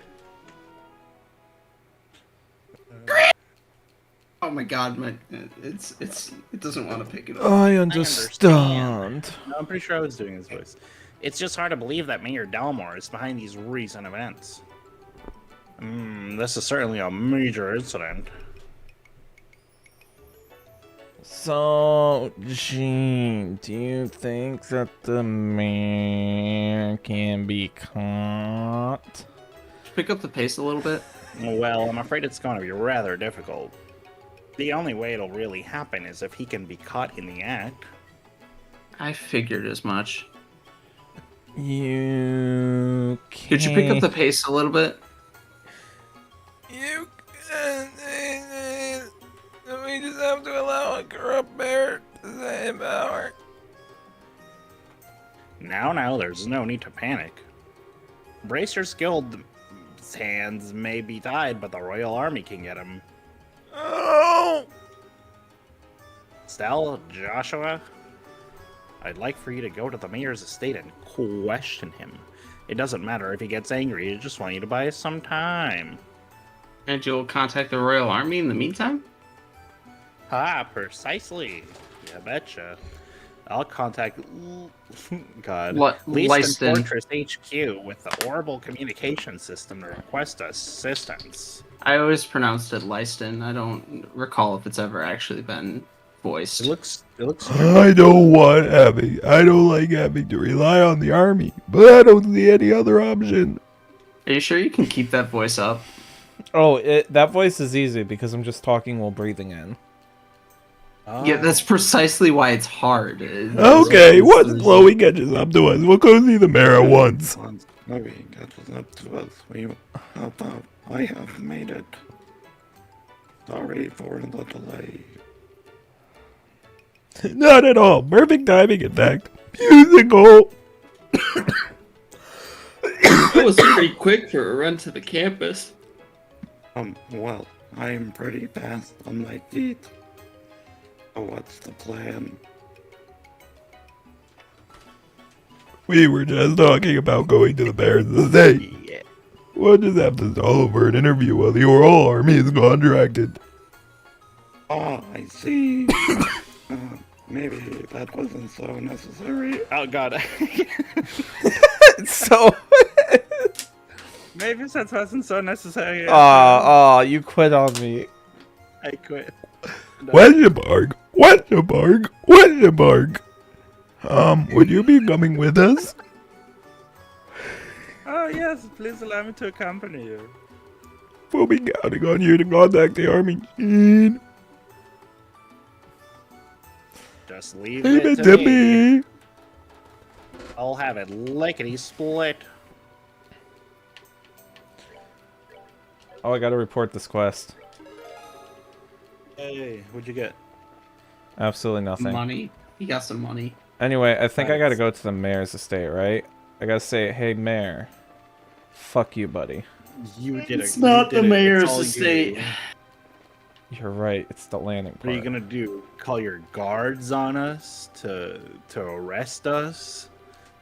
Oh my god, it doesn't want to pick it up. I understand. No, I'm pretty sure I was doing his voice. It's just hard to believe that Mayor Dalmore is behind these recent events. This is certainly a major incident. So, Gene, do you think that the mayor can be caught? Pick up the pace a little bit. Well, I'm afraid it's going to be rather difficult. The only way it'll really happen is if he can be caught in the act. I figured as much. You can... Could you pick up the pace a little bit? You can... We just have to allow a corrupt mayor to stay in power. Now, there's no need to panic. Bracer's Guild's hands may be tied, but the Royal Army can get him. Oh! Stell, Joshua, I'd like for you to go to the mayor's estate and question him. It doesn't matter if he gets angry, I just want you to buy us some time. And you'll contact the Royal Army in the meantime? Ah, precisely. Yeah, betcha. I'll contact God. Leiston. Fortress HQ with the Orbital communication system to request assistance. I always pronounced it Leiston. I don't recall if it's ever actually been voiced. It looks I don't like having to rely on the army, but I don't see any other option. Are you sure you can keep that voice up? Oh, that voice is easy because I'm just talking while breathing in. Yeah, that's precisely why it's hard. Okay, once Chloe catches up to us, we'll go see the mayor at once. Chloe catches up to us. I have made it. Sorry for the delay. Not at all. Perfect timing, in fact. Musical. That was pretty quick for a run to the campus. Well, I'm pretty fast on my feet. So what's the plan? We were just talking about going to the Bears estate. Yeah. We'll just have to stall over an interview while the Oral Army is contracted. Ah, I see. Maybe that wasn't so necessary. Oh God. So, Maybe that wasn't so necessary. you quit on me. I quit. Westerborg. Would you be coming with us? Oh yes, please allow me to accompany you. We'll be counting on you to contact the army. Gene. Just leave Leave it it to to me. me. I'll have it lickety split. Oh, I gotta report this quest. Hey, what'd you get? Absolutely nothing. Money. You got some money. Anyway, I think I gotta go to the mayor's estate, right? I gotta say, hey, mayor. Fuck you, buddy. You did it. It's not you did the it. mayor's It's all estate. you. You're right, it's the landing What are you part. gonna do? Call your guards on us to arrest us?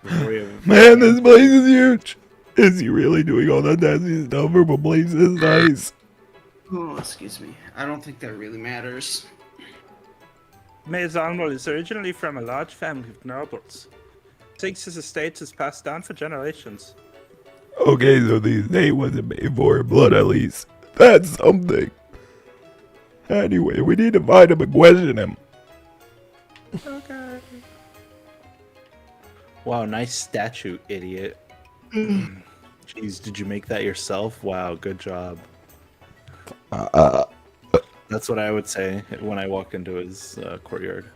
Before we have- Man, this place is huge. Is he really doing all that nasty stuff for a place this nice? Oh, excuse me. I don't think that really matters. Mayor's Arnold is originally from a large family of nobles. Thinks his estate is passed down for generations. Okay, so the estate wasn't made for in blood at least. That's something. Anyway, we need to find him and question him. Okay. Wow, nice statue, idiot. Jeez, did you make that yourself? Wow, good job. That's what I would say when I walk into his courtyard.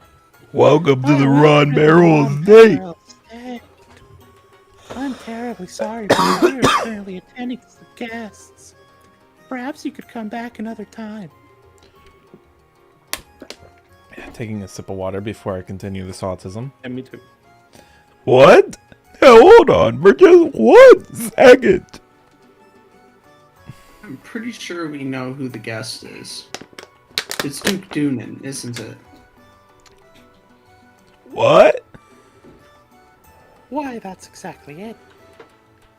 Welcome to the Ron Barrel estate. I'm terribly sorry, but we are currently attending to some guests. Perhaps you could come back another time. Taking a sip of water before I continue this autism. And me too. What? Now hold on for just 1 second. I'm pretty sure we know who the guest is. It's Duke Doonan, isn't it? What? Why, that's exactly it.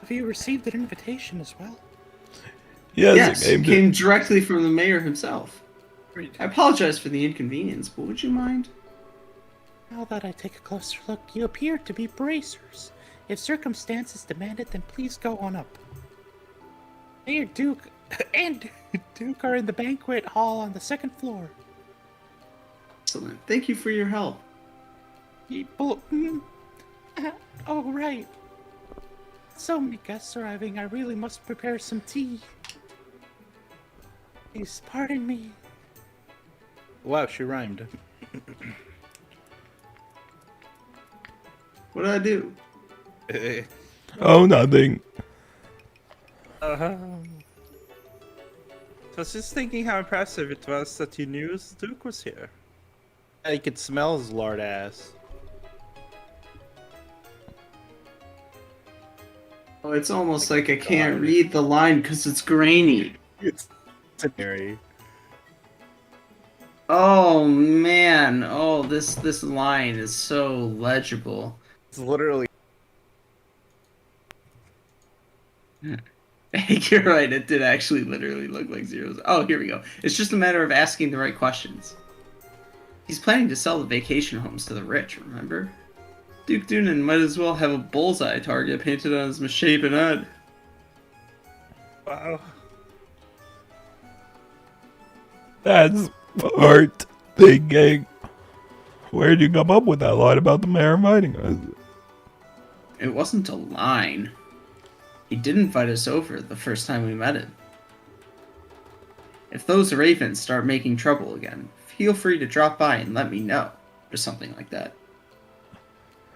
Have you received an invitation as well? Yes, it it came directly from the mayor himself. I apologize for the inconvenience, but would you mind? Now that I take a closer look, you appear to be bracers. If circumstances demand it, then please go on up. Mayor Duke and Duke are in the banquet hall on the 2nd floor. Excellent. Thank you for your help. Oh, right. So many guests arriving, I really must prepare some tea. Please pardon me. Wow, she rhymed. What did I do? Oh, nothing. So I was just thinking how impressive it was that you knew Duke was here. I could smell his lard ass. Oh, it's almost like I can't read the line because it's grainy. It's Mary. Oh man! Oh, this line is so legible. It's literally. You're right, it did actually literally look like zeros. Oh, here we go. It's just a matter of asking the right questions. He's planning to sell the vacation homes to the rich, remember? Duke Dunan might as well have a bullseye target painted on his misshapen head. Wow. That's smart thinking. Where'd you come up with that line about the mayor inviting us? It wasn't a line. He did invite us over the first time we met him. If those ravens start making trouble again, feel free to drop by and let me know, or something like that.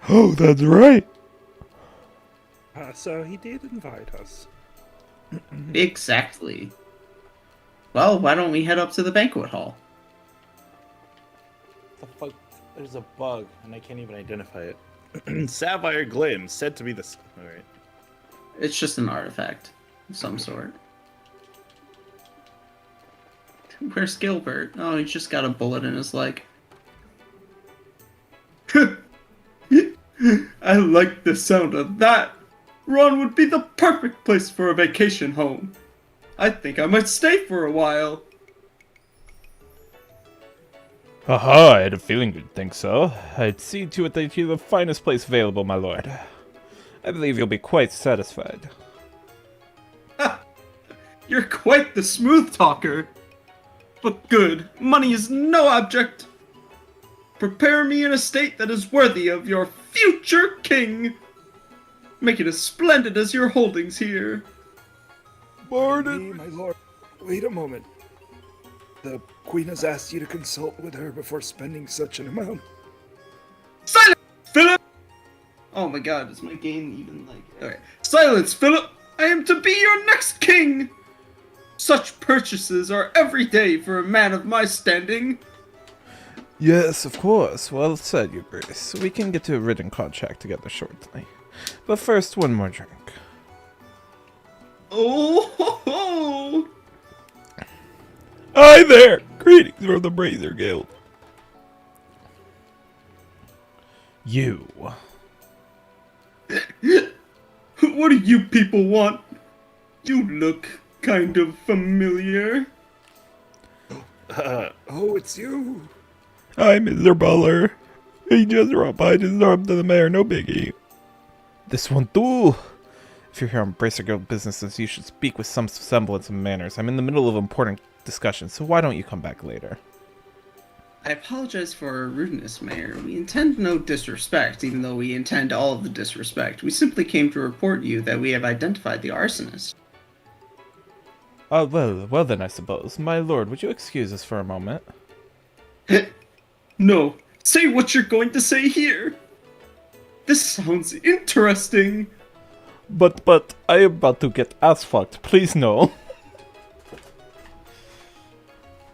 Oh, that's right. So he did invite us. Exactly. Well, why don't we head up to the banquet hall? The fuck? There's a bug, and I can't even identify it. Sapphire Glim, said to be the... Alright. It's just an artifact of some sort. Where's Gilbert? Oh, he's just got a bullet in his leg. I like the sound of that. Ron would be the perfect place for a vacation home. I think I might stay for a while. Haha, I had a feeling you'd think so. I'd see to it that you're the finest place available, my lord. I believe you'll be quite satisfied. You're quite the smooth talker. But good, money is no object. Prepare me an estate that is worthy of your future king. Make it as splendid as your holdings here. Pardon? My lord, wait a moment. The queen has asked you to consult with her before spending such an amount. Silence, Philip! Oh my god, is my game even like... Alright. Silence, Philip! I am to be your next king! Such purchases are every day for a man of my standing. Yes, of course. Well said, Your Grace. We can get to a written contract together shortly. But first, one more drink. Oh ho ho! Hi there! Greetings from the Brazier Guild. You. What do you people want? You look kind of familiar. Oh, it's you. Hi, Mr. Butler. He just dropped by to talk to the mayor, no biggie. This one too. If you're here on Bracer Guild businesses, you should speak with some semblance of manners. I'm in the middle of important discussion, so why don't you come back later? I apologize for our rudeness, Mayor. We intend no disrespect, even though we intend all of the disrespect. We simply came to report you that we have identified the arsonist. Well then, I suppose. My lord, would you excuse us for a moment? No, say what you're going to say here. This sounds interesting. But, I am about to get ass fucked. Please no.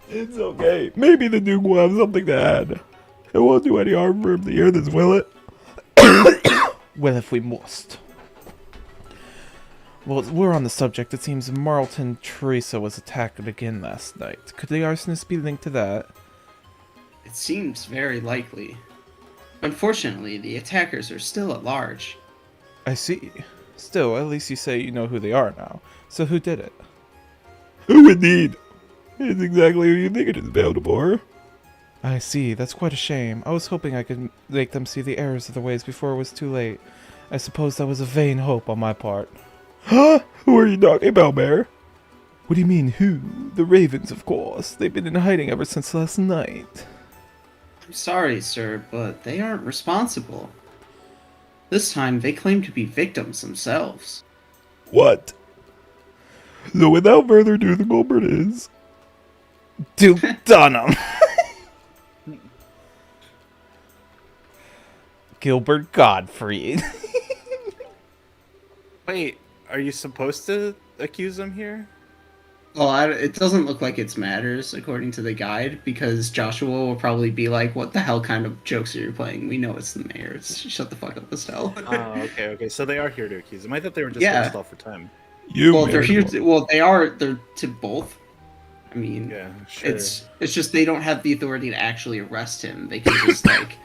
It's okay. Maybe the Duke will have something to add. It won't do any harm for him to hear this, will it? Well, if we must. Well, we're on the subject. It seems Marlton Teresa was attacked again last night. Could the arsonist be linked to that? It seems very likely. Unfortunately, the attackers are still at large. I see. Still, at least you say you know who they are now. So who did it? Who indeed? It's exactly who you think it is, Valdemar. I see. That's quite a shame. I was hoping I could make them see the errors of their ways before it was too late. I suppose that was a vain hope on my part. Huh? Who are you talking about, Mayor? What do you mean, who? The Ravens, of course. They've been in hiding ever since last night. I'm sorry, sir, but they aren't responsible. This time, they claim to be victims themselves. What? So without further ado, the culprit is... Duke Dunham! Gilbert Gottfried. Wait, are you supposed to accuse him here? Well, it doesn't look like it matters, according to the guide, because Joshua will probably be like, what the hell kind of jokes are you playing? We know it's the mayor. Shut the fuck up, Estelle. Oh, okay. So they are here to accuse him. I thought they were just Yeah. going to stall for time. You, Well, they're Mayor. here they're to both. I mean, Yeah, sure. it's just they don't have the authority to actually arrest him. They can just, like,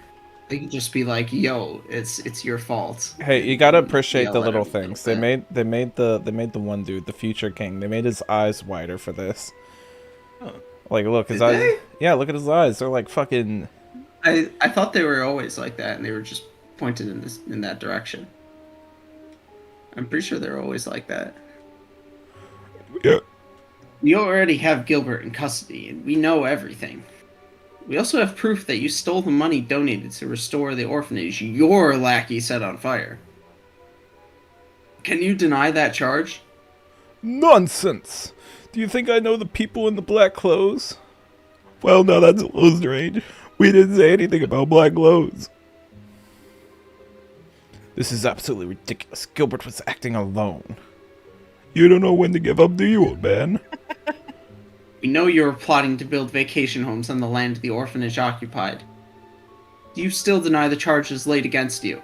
They could just be like, "Yo, it's your fault." Hey, you gotta and appreciate the yell at little him a little things. They bit. made the one dude, the future king. They made his eyes wider for this. Oh. Like, look, his Did eyes. they? Yeah, look at his eyes. They're like fucking. I thought they were always like that, and they were just pointed in that direction. I'm pretty sure they're always like that. Yeah. We already have Gilbert in custody, and we know everything. We also have proof that you stole the money donated to restore the orphanage your lackey set on fire. Can you deny that charge? Nonsense! Do you think I know the people in the black clothes? Well, now that's a little strange. We didn't say anything about black clothes. This is absolutely ridiculous. Gilbert was acting alone. You don't know when to give up, do you, old man? We know you were plotting to build vacation homes on the land the orphanage occupied. Do you still deny the charges laid against you?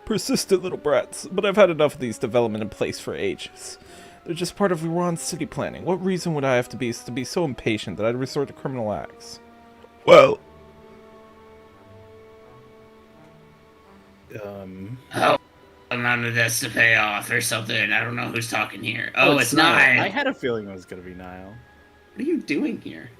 Persistent little brats, but I've had enough of these development in place for ages. They're just part of Iran's city planning. What reason would I have to be so impatient that I'd resort to criminal acts? Well, Oh, amount of this to pay off or something. I don't know who's talking here. Oh, it's not. I had a feeling it was gonna be Niall. What are you doing here?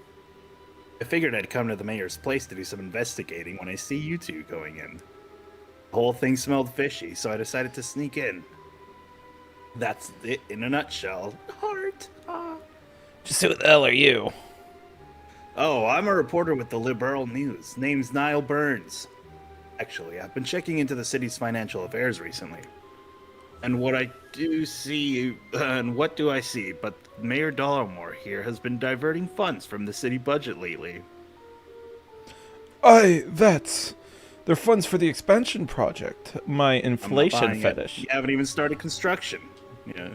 I figured I'd come to the mayor's place to do some investigating when I see you two going in. The whole thing smelled fishy, so I decided to sneak in. That's it in a nutshell. Heart. Ah. Just who the hell are you? Oh, I'm a reporter with the Liberal News. Name's Niall Burns. Actually, I've been checking into the city's financial affairs recently. And what I do see, and what do I see? But Mayor Dollarmore here has been diverting funds from the city budget lately. They're funds for the expansion project. My I'm not inflation buying it. fetish. You haven't even started construction. Yeah.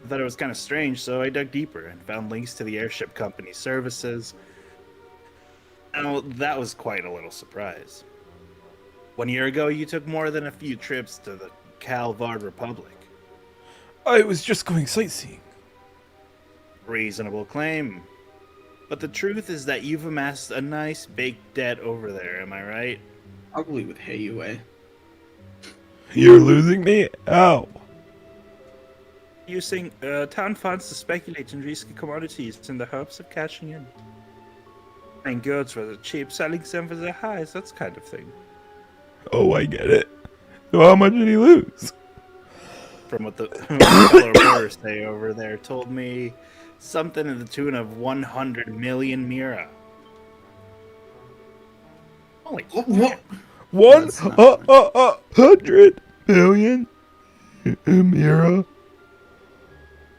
I thought it was kind of strange, so I dug deeper and found links to the airship company's services. Now, that was quite a little surprise. 1 year ago, you took more than a few trips to the Calvard Republic. I was just going sightseeing. Reasonable claim. But the truth is that you've amassed a nice big debt over there, am I right? Probably with Hayue. you're losing me? Ow. Using town funds to speculate in risky commodities in the hopes of cashing in. Buying goods for the cheap, selling them for the highs, that kind of thing. Oh, I get it. So how much did he lose? From what the fellow reporters say over there, told me something in the tune of 100 million Mira. Holy What? One That's not 100 million Mira.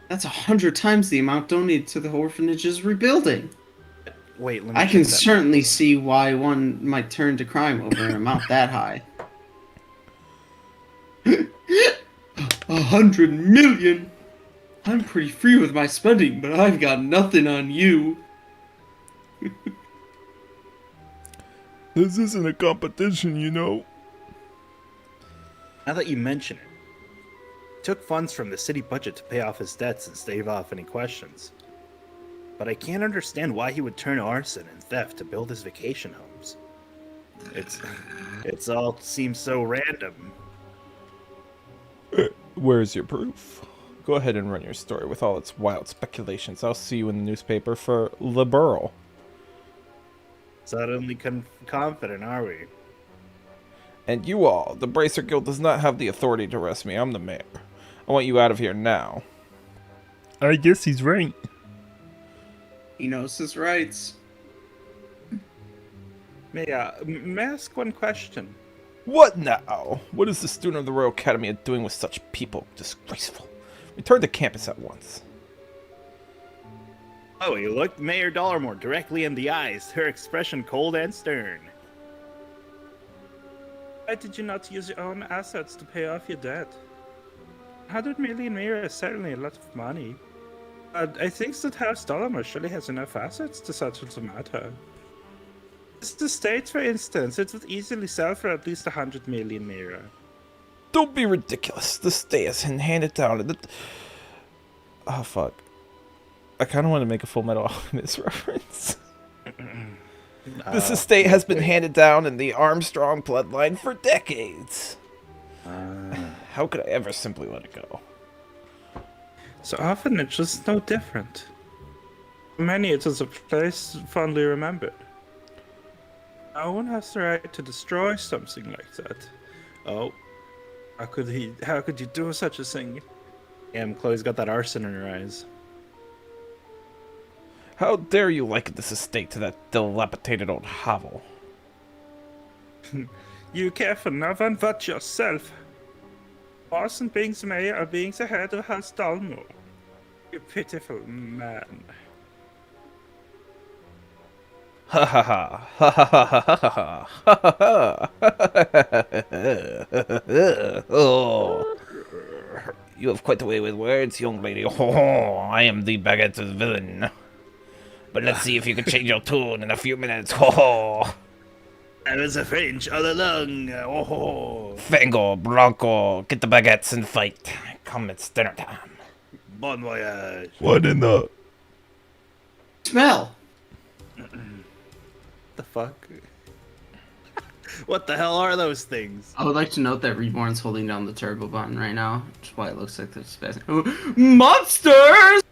That's 100 times the amount donated to the orphanage's rebuilding. Wait, let me I check can that. certainly see why one might turn to crime over an amount that high. 100 million? I'm pretty free with my spending, but I've got nothing on you. This isn't a competition, you know. Now that you mention it, he took funds from the city budget to pay off his debts and stave off any questions. But I can't understand why he would turn arson and theft to build his vacation homes. It's all seems so random. Where's your proof? Go ahead and run your story with all its wild speculations. I'll see you in the newspaper for Liberal. Suddenly confident, are we? And you all, the Bracer Guild does not have the authority to arrest me. I'm the mayor. I want you out of here now. I guess he's right. He knows his rights. May I ask one question? What now? What is the student of the Royal Academy doing with such people? Disgraceful. Return to campus at once. Oh, he looked Mayor Dollarmore directly in the eyes, her expression cold and stern. Why did you not use your own assets to pay off your debt? 100 million Mira is certainly a lot of money. But I think that House Dollarmore surely has enough assets to settle the matter. This estate, for instance, it would easily sell for at least 100 million Mira. Don't be ridiculous. The stay has been handed down. Oh, fuck. I kind of want to make a Full Metal Alchemist reference. This estate has been handed down in the Armstrong bloodline for decades. How could I ever simply let it go? So often it's just no different. For many, it is a place fondly remembered. No one has the right to destroy something like that. Oh, how could you do such a thing? Damn, Chloe's got that arson in her eyes. How dare you liken this estate to that dilapidated old hovel? You care for no one but yourself. Wasn't being the mayor or being the head of House Dalmor. You pitiful man. Ha ha ha ha ha ha ha ha ha. Oh. You have quite a way with words, young lady. Oh, I am the baguette villain. But let's see if you can change your tune in a few minutes. Oh. I was a French all along. Oh. Fango, Bronco, get the baguettes and fight. Come, it's dinner time. Bon voyage. What in the... Smell. The fuck? What the hell are those things? I would like to note that Reborn's holding down the turbo button right now, which is why it looks like there's space. Monsters!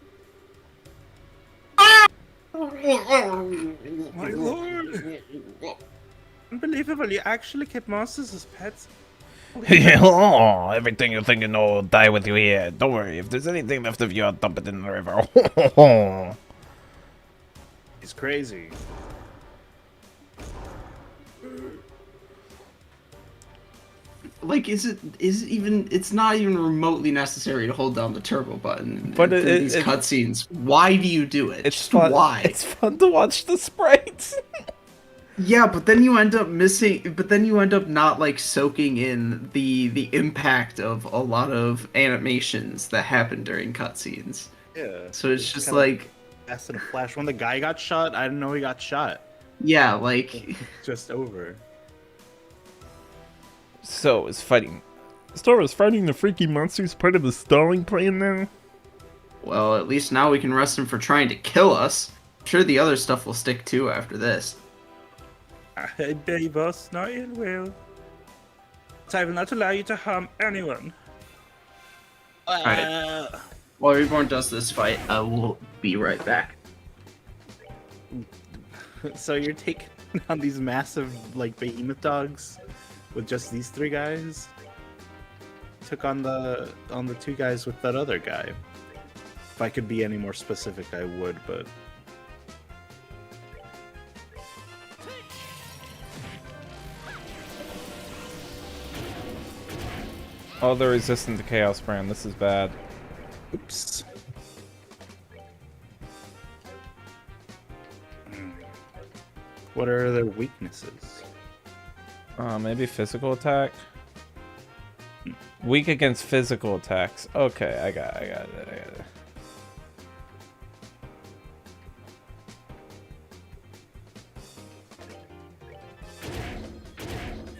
My lord! Unbelievable, you actually kept monsters as pets? Oh, everything you think you know will die with you here. Don't worry, if there's anything left of you, I'll dump it in the river. He's crazy. Like, is it even? It's not even remotely necessary to hold down the turbo button. But in these cutscenes. Why do you do it? It's Just fun. why? It's fun to watch the sprites. Yeah, but then you end up missing. But then you end up not like soaking in the impact of a lot of animations that happen during cutscenes. Yeah. So it's just kinda like, fast in a flash. When the guy got shot, I didn't know he got shot. yeah, like. Just over. So, is fighting... Star is fighting the freaky monsters part of the stalling plan now? Well, at least now we can arrest him for trying to kill us. I'm sure the other stuff will stick too after this. I beg boss, not ill will. I will not allow you to harm anyone. Alright. While Reborn does this fight, I will be right back. So you're taking on these massive, like, behemoth dogs with just these three guys? Took on the two guys with that other guy. If I could be any more specific, I would, but... Oh, they're resistant to Chaos Brand. This is bad. Oops. What are their weaknesses? Maybe physical attack. Weak against physical attacks. Okay, I got it.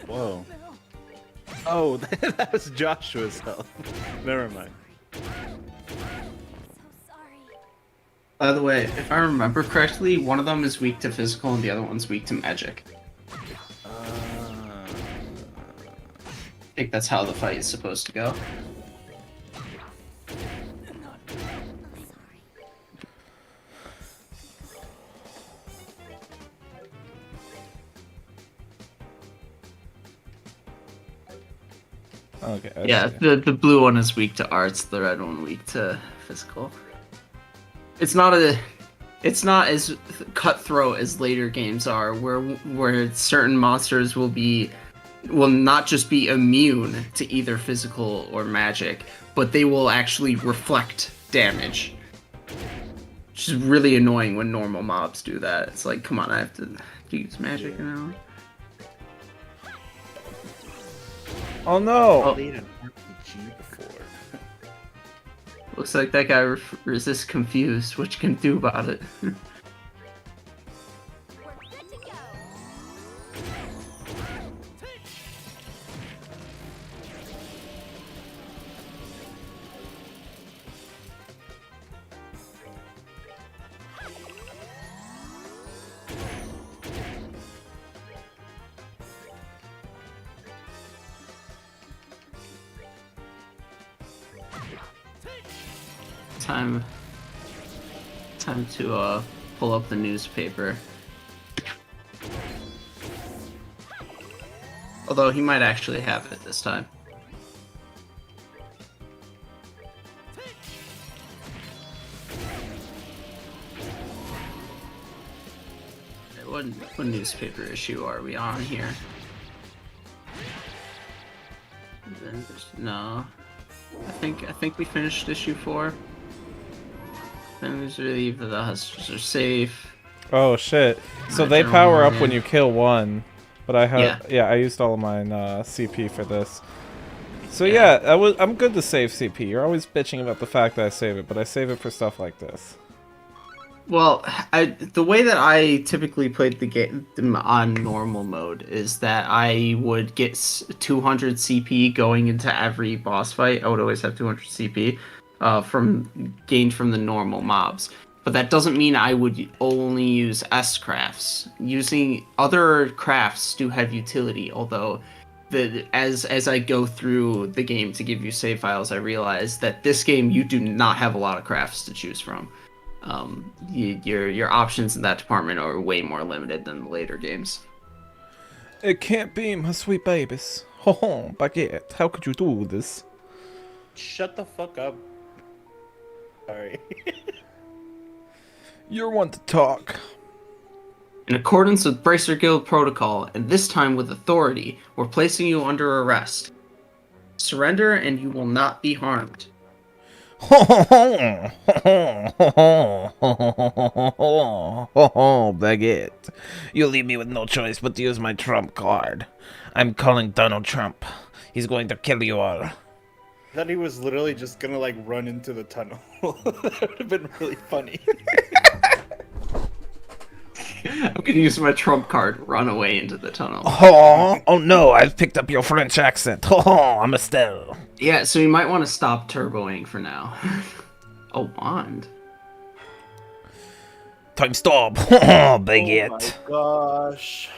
Whoa. Oh, that was Joshua's health. Never mind. By the way, if I remember correctly, one of them is weak to physical and the other one's weak to magic. I think that's how the fight is supposed to go. Okay. I Yeah, see. the blue one is weak to arts, the red one weak to physical. It's not as cutthroat as later games are, where certain monsters will not just be immune to either physical or magic, but they will actually reflect damage. Which is really annoying when normal mobs do that. It's like, come on, I have to use magic now. Oh no! Played an RPG before. Looks like that guy resists confused. What you can do about it? time to pull up the newspaper. Although he might actually have it this time. What newspaper issue are we on here? No. I think we finished issue 4. Families relieved that the huskers are safe. Oh shit! So My they general power up warning. when you kill one, but I have Yeah. I used all of mine CP for this. So yeah, I'm good to save CP. You're always bitching about the fact that I save it, but I save it for stuff like this. Well, the way that I typically played the game on normal mode is that I would get 200 CP going into every boss fight. I would always have 200 CP gained from the normal mobs. But that doesn't mean I would only use S crafts. Using other crafts do have utility, although as I go through the game to give you save files, I realize that this game you do not have a lot of crafts to choose from. Your options in that department are way more limited than the later games. It can't be, my sweet babies. Ho ho, baguette. How could you do this? Shut the fuck up. Sorry. You're one to talk. In accordance with Bracer Guild protocol, and this time with authority, we're placing you under arrest. Surrender and you will not be harmed. Ho ho ho! Ho ho ho! Ho ho, Baguette. You leave me with no choice but to use my trump card. I'm calling Donald Trump. He's going to kill you all. I thought he was literally just gonna like run into the tunnel. That would have been really funny. I'm gonna use my trump card, run away into the tunnel. Oh no, I've picked up your French accent. Ho I'm Estelle. Yeah, so you might want to stop turboing for now. A wand. Time stop. Baguette. Oh my gosh.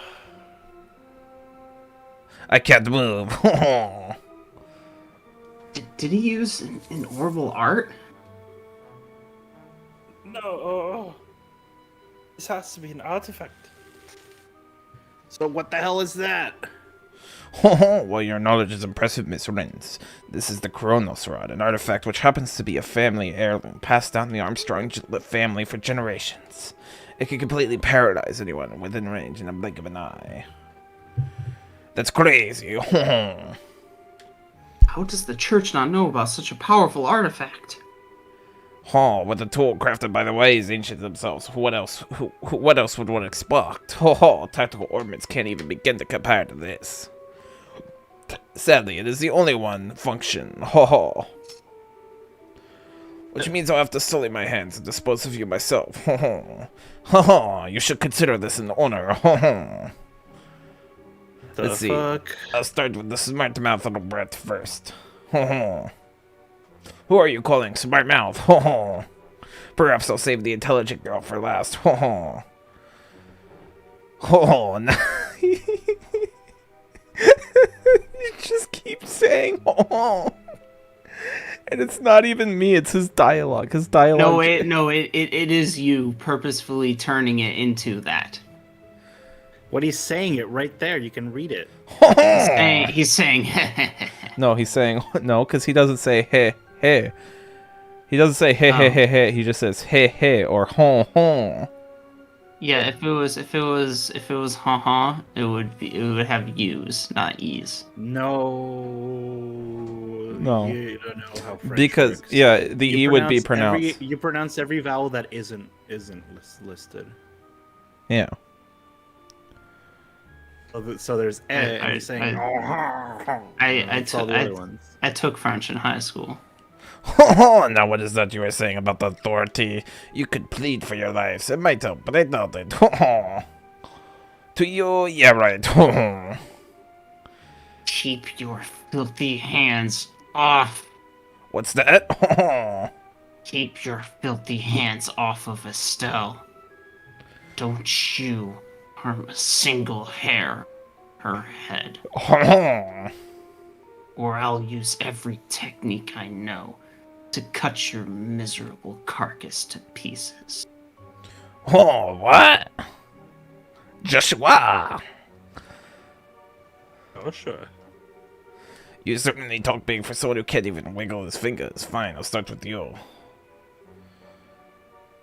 I can't move. Did he use an orbital art? No. This has to be an artifact. So what the hell is that? Well, your knowledge is impressive, Miss Renz. This is the Kronos Rod, an artifact which happens to be a family heirloom passed down the Armstrong family for generations. It can completely paralyze anyone within range in a blink of an eye. That's crazy. How does the church not know about such a powerful artifact? With a tool crafted by the wise ancients themselves, what else would one expect? Tactical ornaments can't even begin to compare to this. Sadly, it is the only one function. Which means I'll have to sully my hands and dispose of you myself. You should consider this an honor. Let's see. I'll start with the smart mouth little brat first. Who are you calling smart mouth? Perhaps I'll save the intelligent girl for last. No. You just keep saying and it's not even me, it's his dialogue. No, it is you purposefully turning it into that. What he's saying it right there. You can read it. He's saying No, he's saying no, because he doesn't say hey hey. He doesn't say hey hey hey hey. He just says hey hey or hon. Yeah, if it was ha, it would have U's, not E's. No, you don't know how French because works. yeah, the You E would be pronounced. you pronounce every vowel that isn't listed. Yeah. So there's and you're saying I other ones. took French in high school. Now what is that you were saying about the authority? You could plead for your lives. It might help, but I doubt it. To you, yeah, right. Keep your filthy hands off. What's that? Keep your filthy hands off of Estelle. Don't you harm a single hair her head. Or I'll use every technique I know to cut your miserable carcass to pieces. Oh, what? Joshua! Oh, sure. You certainly talk big for someone who can't even wiggle his fingers. Fine, I'll start with you.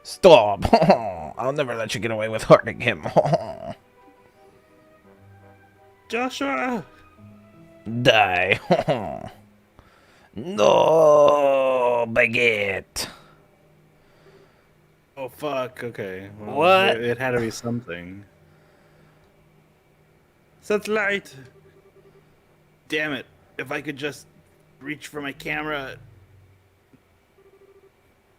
Stop! I'll never let you get away with hurting him. Joshua! Die. No, baguette. Oh fuck. Okay. Well, What? It had to be something. Set light! Damn it! If I could just reach for my camera.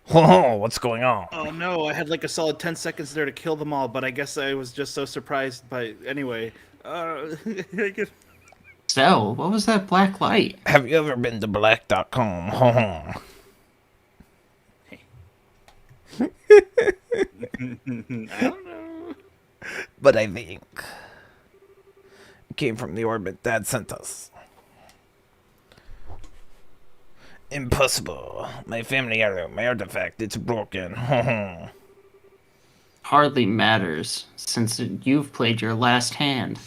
What's going on? Oh no! I had like a solid 10 seconds there to kill them all, but I guess I was just so surprised by. Anyway. I guess So, what was that black light? Have you ever been to black.com? I don't know. But I think it came from the orbit Dad sent us. Impossible. My family heirloom, my artifact, it's broken. Hardly matters, since you've played your last hand.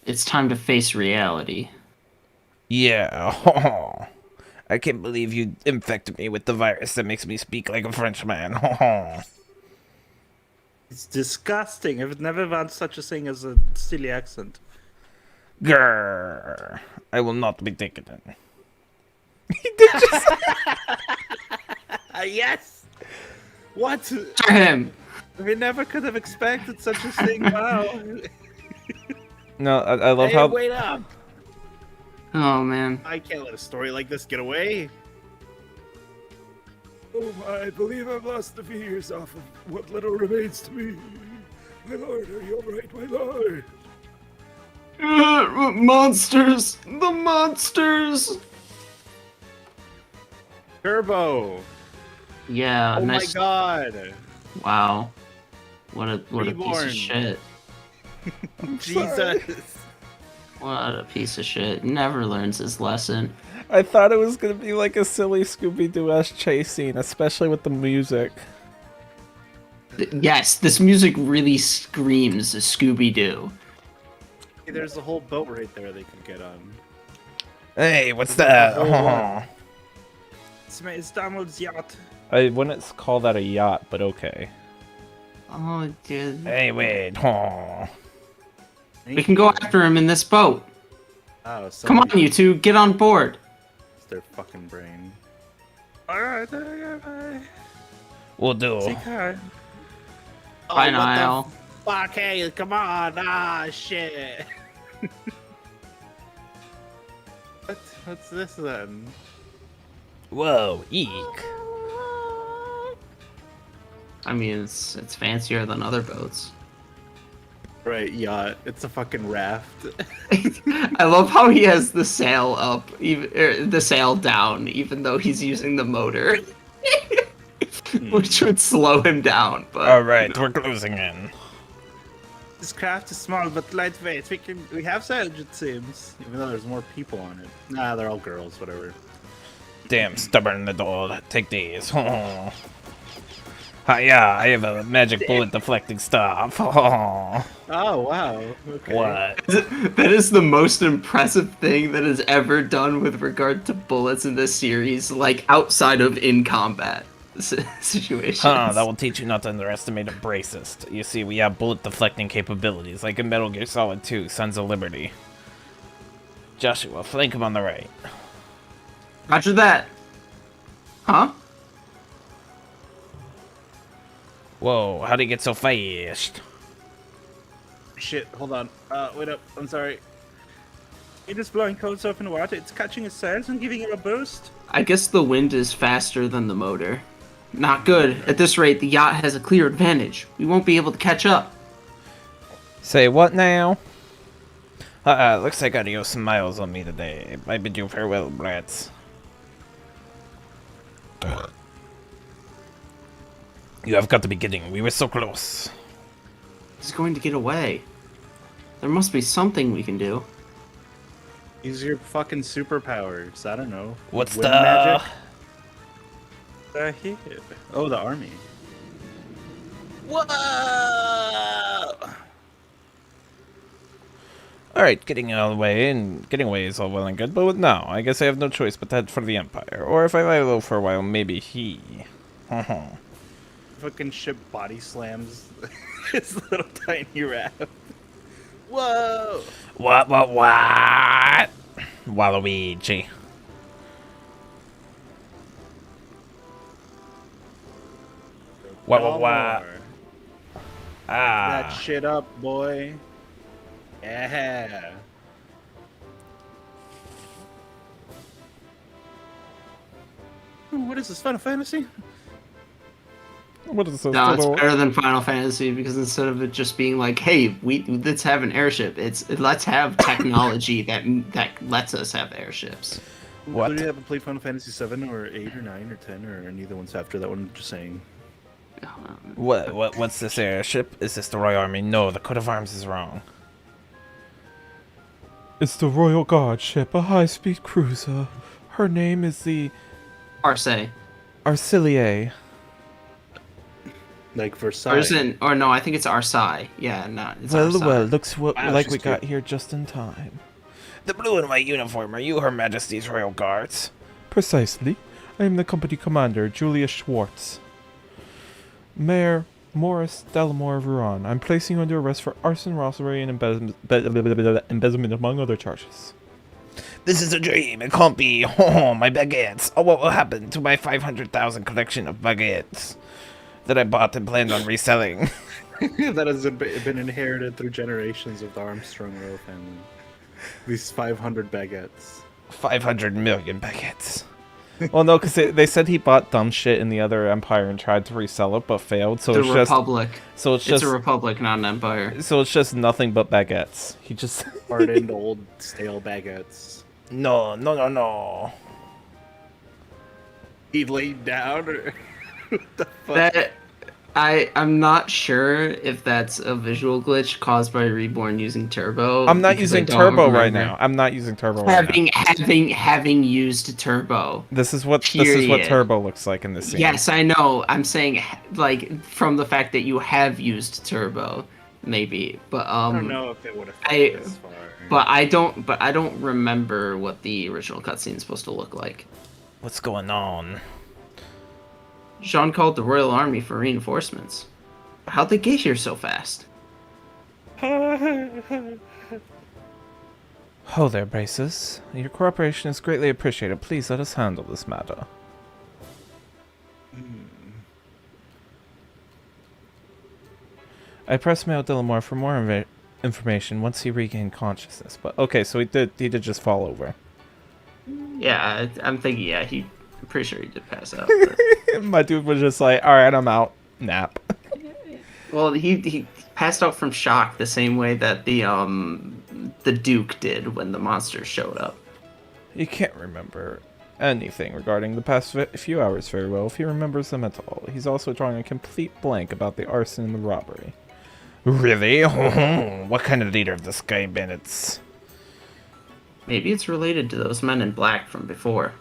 It's time to face reality. Yeah. I can't believe you infected me with the virus that makes me speak like a Frenchman. it's disgusting. I've never had such a thing as a silly accent. Grrr. I will not be taken in. Yes. What? For him! We never could have expected such a thing. Wow. No, I love Hey, how wait up! Oh man. I can't let a story like this get away. Oh, I believe I've lost the fears off of what little remains to me. My lord, are you alright, my lord? Monsters! The monsters! Turbo. Yeah, Oh nice. my god. Wow. What a piece Reborn. of shit. Jesus. What a piece of shit. Never learns his lesson. I thought it was gonna be like a silly Scooby-Doo-esque chase scene, especially with the music. Yes, this music really screams Scooby-Doo. Hey, there's a whole boat right there they could get on. Hey, what's that? It's Donald's yacht. I wouldn't call that a yacht, but okay. Oh, dude. Hey, wait. We can go after him in this boat. Oh, Come on, you two, get on board. It's their fucking brain. Alright, bye. We'll do. Say hi. Bye, what the Niall. Fuck, hey, come on. Ah, shit. What's this then? Whoa, eek. I mean, it's fancier than other boats. Right, yacht. It's a fucking raft. I love how he has the sail up, even the sail down, even though he's using the motor, which would slow him down. But Alright, we're closing in. This craft is small but lightweight. We have sailed, it seems. Even though there's more people on it. Nah, they're all girls, whatever. Damn stubborn little. Take these. Yeah, I have a magic bullet deflecting stuff. Oh, wow. Okay. What? that is the most impressive thing that is ever done with regard to bullets in this series, like outside of in combat situations. That will teach you not to underestimate a bracist. You see, we have bullet deflecting capabilities, like in Metal Gear Solid 2, Sons of Liberty. Joshua, flank him on the right. Roger that. Huh? Whoa, how'd he get so fast? Shit, hold on. Wait up. I'm sorry. It is blowing cold off in the water. It's catching his sails and giving it a boost. I guess the wind is faster than the motor. Not good. At this rate, the yacht has a clear advantage. We won't be able to catch up. Say what now? Looks like adios some miles on me today. I bid you farewell, brats. You have got to be kidding. We were so close. He's going to get away. There must be something we can do. Use your fucking superpowers. I don't know. What's Wind the... magic? They're here. Oh, the army. Whoa! Alright, getting out of the way and getting away is all well and good, but now I guess I have no choice but to head for the Empire. Or if I lie low for a while, maybe he. Fucking ship body slams his little tiny raft. Whoa! What? Waluigi. What? That Ah. shit up, boy. Yeah. What is this, Final Fantasy? What is this? No, it's little- better than Final Fantasy because instead of it just being like, "Hey, let's have an airship," let's have technology that lets us have airships. What? Clearly haven't played Final Fantasy 7 or 8 or 9 or 10 or any of the ones after that one. Just saying. What's this airship? Is this the Royal Army? No, the coat of arms is wrong. It's the Royal Guard ship, a high-speed cruiser. Her name is the Arce. Arcelier. Like Or Versailles. isn't? Or no, I think it's Arsai. Yeah, no, it's Well, Arsai. well, looks Wow, like she's we got cute. here just in time. The blue and white uniform, are you Her Majesty's Royal Guards? Precisely. I am the company commander, Julius Schwartz. Mayor Morris Delamore of Ruan. I'm placing you under arrest for arson, robbery, and embezzlement, among other charges. This is a dream. It can't be. Oh, my baguettes. Oh, what will happen to my 500,000 collection of baguettes that I bought and planned on reselling? That has been inherited through generations of the Armstrong royal family. These 500 baguettes. 500 million baguettes. Well, no, because they said he bought dumb shit in the other empire and tried to resell it, but failed. So The it's Republic. just so it's It's just a republic, not an empire. so it's just nothing but baguettes. He just Hardened old stale baguettes. No. He laid down or what the fuck? That I'm not sure if that's a visual glitch caused by Reborn using Turbo. I'm not because I using don't turbo right remember now. I'm not using turbo right now. having used Turbo. This is what Period. turbo looks like in this scene. Yes, I know. I'm saying like from the fact that you have used Turbo, maybe. But I don't know if it would have I- this far. But I don't remember what the original cutscene is supposed to look like. What's going on? Jean called the Royal Army for reinforcements. How'd they get here so fast? Ho there, Braces. Your cooperation is greatly appreciated. Please let us handle this matter. I pressed Mail Delamore for more information once he regained consciousness. But okay, so he did just fall over. Yeah, I'm thinking. Yeah, I'm pretty sure he did pass out. but- My dude was just like, all right, I'm out. Nap. Well, he passed out from shock the same way that the Duke did when the monsters showed up. He can't remember anything regarding the past few hours very well, if he remembers them at all. He's also drawing a complete blank about the arson and the robbery. Really? What kind of leader of the Sky Bandits? Maybe it's related to those men in black from before.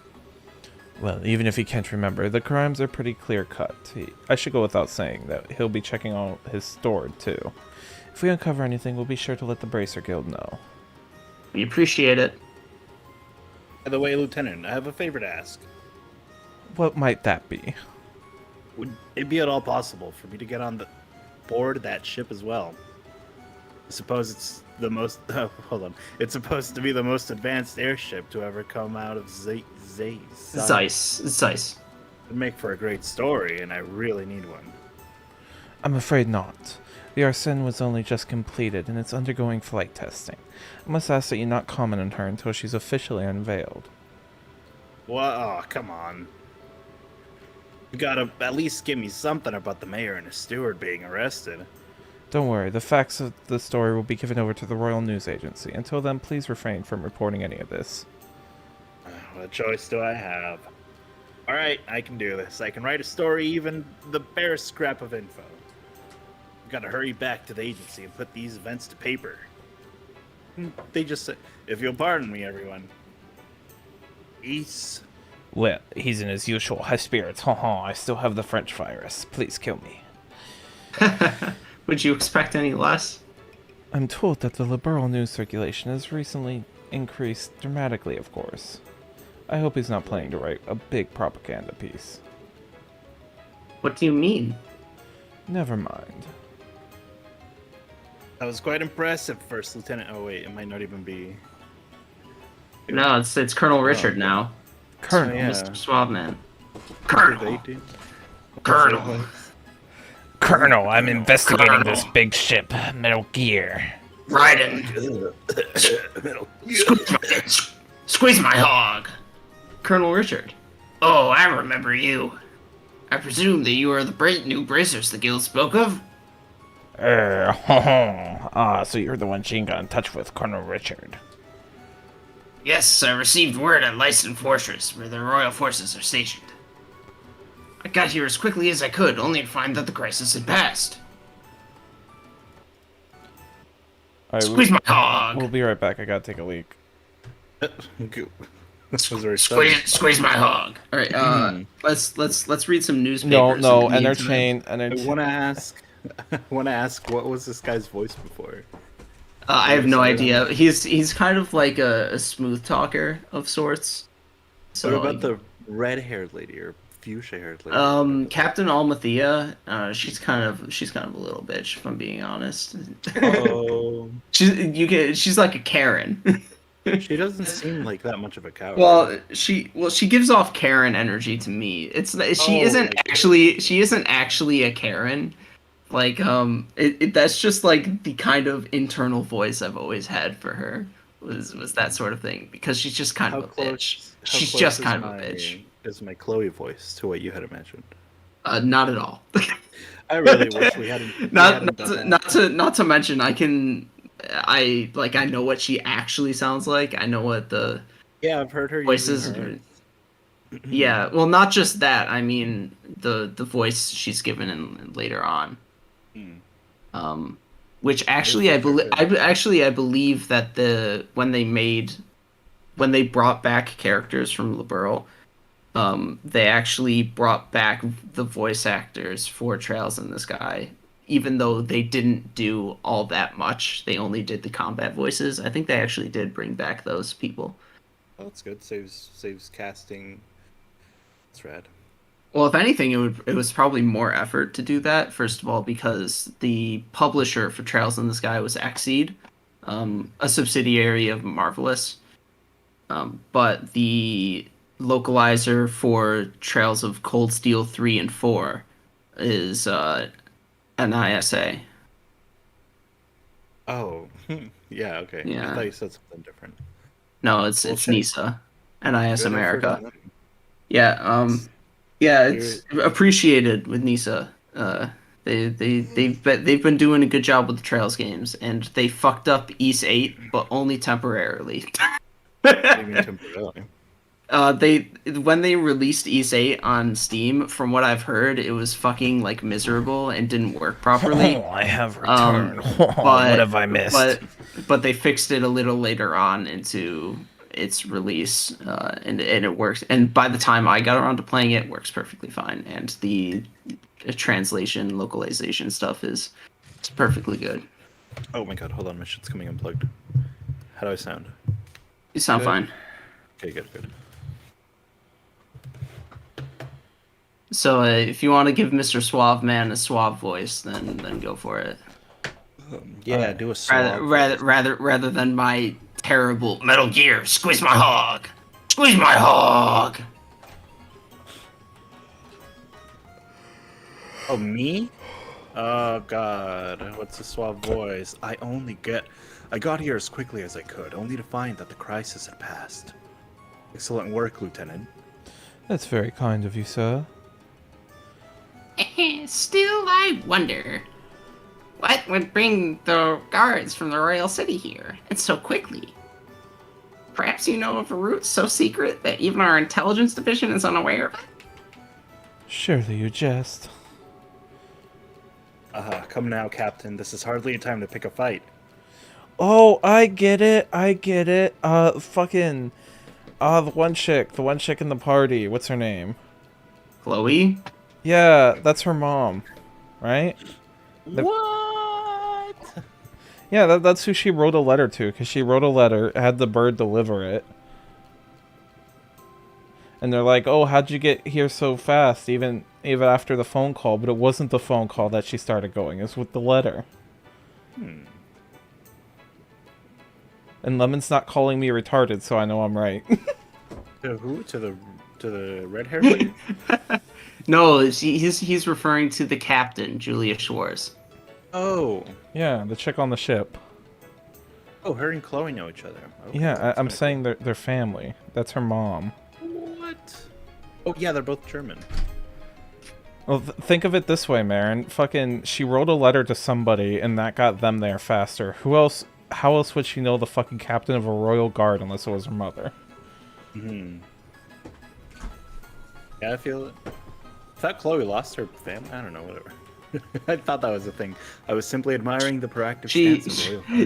Well, even if he can't remember, the crimes are pretty clear-cut. I should go without saying that he'll be checking on his store, too. If we uncover anything, we'll be sure to let the Bracer Guild know. We appreciate it. By the way, Lieutenant, I have a favor to ask. What might that be? Would it be at all possible for me to get on the board that ship as well? I suppose it's the most. Hold on. It's supposed to be the most advanced airship to ever come out of Zeiss. It'd make for a great story, and I really need one. I'm afraid not. The Arsene was only just completed, and it's undergoing flight testing. I must ask that you not comment on her until she's officially unveiled. Well, oh, come on. You gotta at least give me something about the mayor and his steward being arrested. Don't worry, the facts of the story will be given over to the Royal News Agency. Until then, please refrain from reporting any of this. What choice do I have? Alright, I can do this. I can write a story, even the barest scrap of info. Gotta hurry back to the agency and put these events to paper. They just said, if you'll pardon me, everyone. Peace Well, he's in his usual high spirits. I still have the French virus. Please kill me. Would you expect any less? I'm told that the liberal news circulation has recently increased dramatically, of course. I hope he's not planning to write a big propaganda piece. What do you mean? Never mind. That was quite impressive, First Lieutenant. Oh wait, it might not even be. No, it's Colonel Richard now. Colonel, yeah. Mr. Suave Man. Colonel. Colonel. Colonel. Colonel, I'm investigating Colonel. this big ship, Metal Gear. Raiden. Squeeze my hog. Colonel Richard. Oh, I remember you. I presume that you are the new bracers the guild spoke of? So you're the one Jean got in touch with, Colonel Richard. Yes, I received word at Lyston Fortress, where the royal forces are stationed. I got here as quickly as I could, only to find that the crisis had passed. Alright, Squeeze my hog. we'll be right back. I gotta take a leak. This was very sudden. Squeeze my hog. All right, let's read some newspapers. No, in no, the meantime. entertain. I want to ask, what was this guy's voice before? I have no idea. He's kind of like a smooth talker of sorts. So What about the red-haired lady or fuchsia-haired lady? Captain Almathea, she's kind of a little bitch, if I'm being honest. Oh, She's like a Karen. she doesn't seem like that much of a coward. Well, she gives off Karen energy to me. She isn't actually a Karen. Like that's just like the kind of internal voice I've always had for her was that sort of thing, because she's just kind of a bitch. She's just kind of a bitch. Is my Chloe voice to what you had imagined? Not at all. I really wish we hadn't. Not to mention I know what she actually sounds like. I know what the Yeah, I've heard her voices. using her. Yeah, well, not just that. I mean the voice she's given in later on. Which actually I believe that when they brought back characters from Liberal, they actually brought back the voice actors for Trails in the Sky, even though they didn't do all that much. They only did the combat voices. I think they actually did bring back those people. Oh, that's good. Saves casting. That's rad. Well, if anything, it was probably more effort to do that. First of all, because the publisher for Trails in the Sky was Xseed, a subsidiary of Marvelous. But the localizer for Trails of Cold Steel 3 and 4 is NISA. Oh, yeah. Okay. Yeah. I thought you said something different. No, it's Okay. NISA, NIS Good America. effort on them. Yeah, it's appreciated with NISA. They've been doing a good job with the Trails games, and they fucked up East 8, but only temporarily. What do you mean temporarily? When they released East 8 on Steam, from what I've heard, it was fucking like miserable and didn't work properly. I have returned. But, What have I missed? But they fixed it a little later on into its release, and it works. And by the time I got around to playing it, it works perfectly fine. And the translation, localization stuff it's perfectly good. Oh my god, hold on, my shit's coming unplugged. How do I sound? You sound fine. Okay, good. So if you want to give Mr. Suave Man a suave voice, then go for it. Yeah, do a swab. Rather than my terrible Metal Gear, squeeze my hog. Squeeze my hog. Oh, me? Oh god, what's a suave voice? I got here as quickly as I could, only to find that the crisis had passed. Excellent work, Lieutenant. That's very kind of you, sir. Still, I wonder what would bring the guards from the royal city here, and so quickly. Perhaps you know of a route so secret that even our intelligence division is unaware of it? Surely you jest. Come now, Captain. This is hardly a time to pick a fight. Oh, I get it. Fucking The one chick in the party. What's her name? Chloe? Yeah, that's her mom, right? What? Yeah, that's who she wrote a letter to, because she wrote a letter, had the bird deliver it. And they're like, oh, how'd you get here so fast, even after the phone call? But it wasn't the phone call that she started going, it was with the letter. And Lemon's not calling me retarded, so I know I'm right. To who? To the red hair lady? No, he's referring to the captain, Julia Schwartz. Oh. Yeah, the chick on the ship. Oh, her and Chloe know each other. Okay, Yeah, that's I'm kinda saying they're family. That's her mom. cool. What? Oh, yeah, they're both German. Well, think of it this way, Marin. Fucking, she wrote a letter to somebody, and that got them there faster. Who else? How else would she know the fucking captain of a royal guard unless it was her mother? Yeah, I feel it. I thought Chloe lost her family. I don't know, whatever. I thought that was a thing. I was simply admiring the proactive stance of royal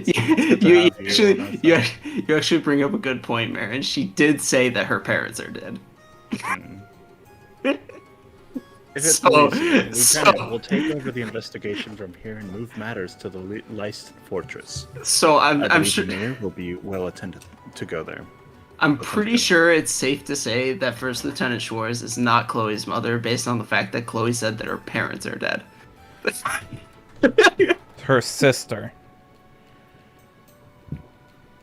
You actually bring up a good point, Marin. She did say that her parents are dead. If it's So- Lieutenant, we'll take over the investigation from here and move matters to the Leist Fortress. So I I'm believe sure. the mayor will be well attended to go there. I'm pretty sure it's safe to say that First Lieutenant Schwartz is not Chloe's mother, based on the fact that Chloe said that her parents are dead. Her sister.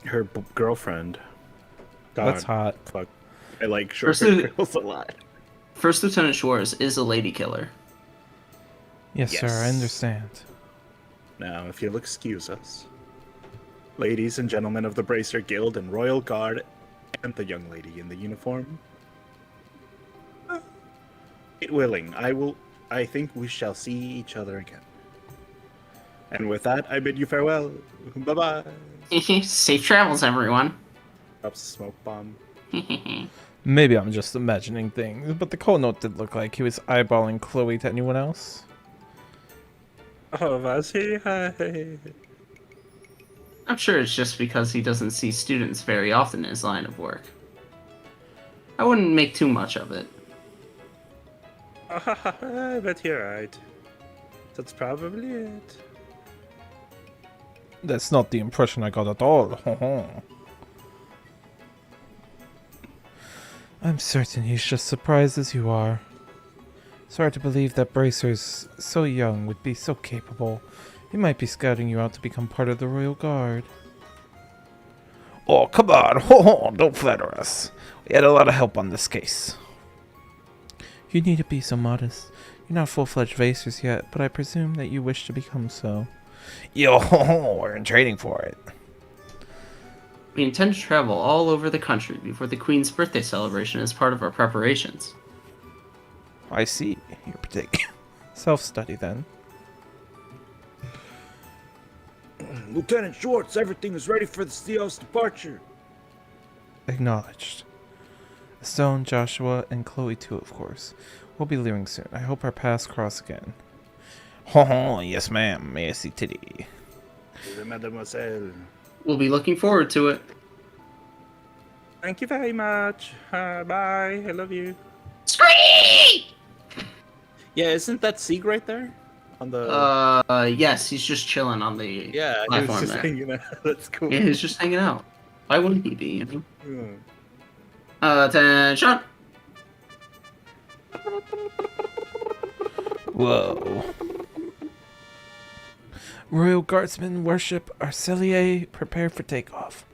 Her girlfriend. God, That's hot. fuck. I like short First- girls a lot. First Lieutenant Schwartz is a lady killer. Yes, sir, I Yes. understand. Now, if you'll excuse us, ladies and gentlemen of the Bracer Guild and Royal Guard, and the young lady in the uniform, it willing, I think we shall see each other again. And with that, I bid you farewell. Bye-bye. Safe travels, everyone. Drops a smoke bomb. Maybe I'm just imagining things, but the call note did look like he was eyeballing Chloe to anyone else. Oh, was he? Hi. I'm sure it's just because he doesn't see students very often in his line of work. I wouldn't make too much of it. I bet you're right. That's probably it. That's not the impression I got at all. I'm certain he's just surprised as you are. It's hard to believe that Bracer's so young would be so capable. He might be scouting you out to become part of the Royal Guard. Oh, come on. Don't flatter us. We had a lot of help on this case. You need to be so modest. You're not full-fledged Vacers yet, but I presume that you wish to become so. Yo, we're in training for it. We intend to travel all over the country before the Queen's birthday celebration as part of our preparations. I see. You're particular. Self-study, then. Lieutenant Schwartz, everything is ready for the CO's departure. Acknowledged. Stone, Joshua, and Chloe too, of course. We'll be leaving soon. I hope our paths cross again. Yes, ma'am. May I see titty? Mademoiselle. We'll be looking forward to it. Thank you very much. Bye. I love you. Scream! Yeah, isn't that Sieg right there? On the... Yes, he's just chilling on the yeah, he was platform just there. hanging out. That's cool. Yeah, he's just hanging out. Why wouldn't he be, you know? Yeah. Attention! Whoa. Royal Guardsmen worship Arcelier. Prepare for takeoff.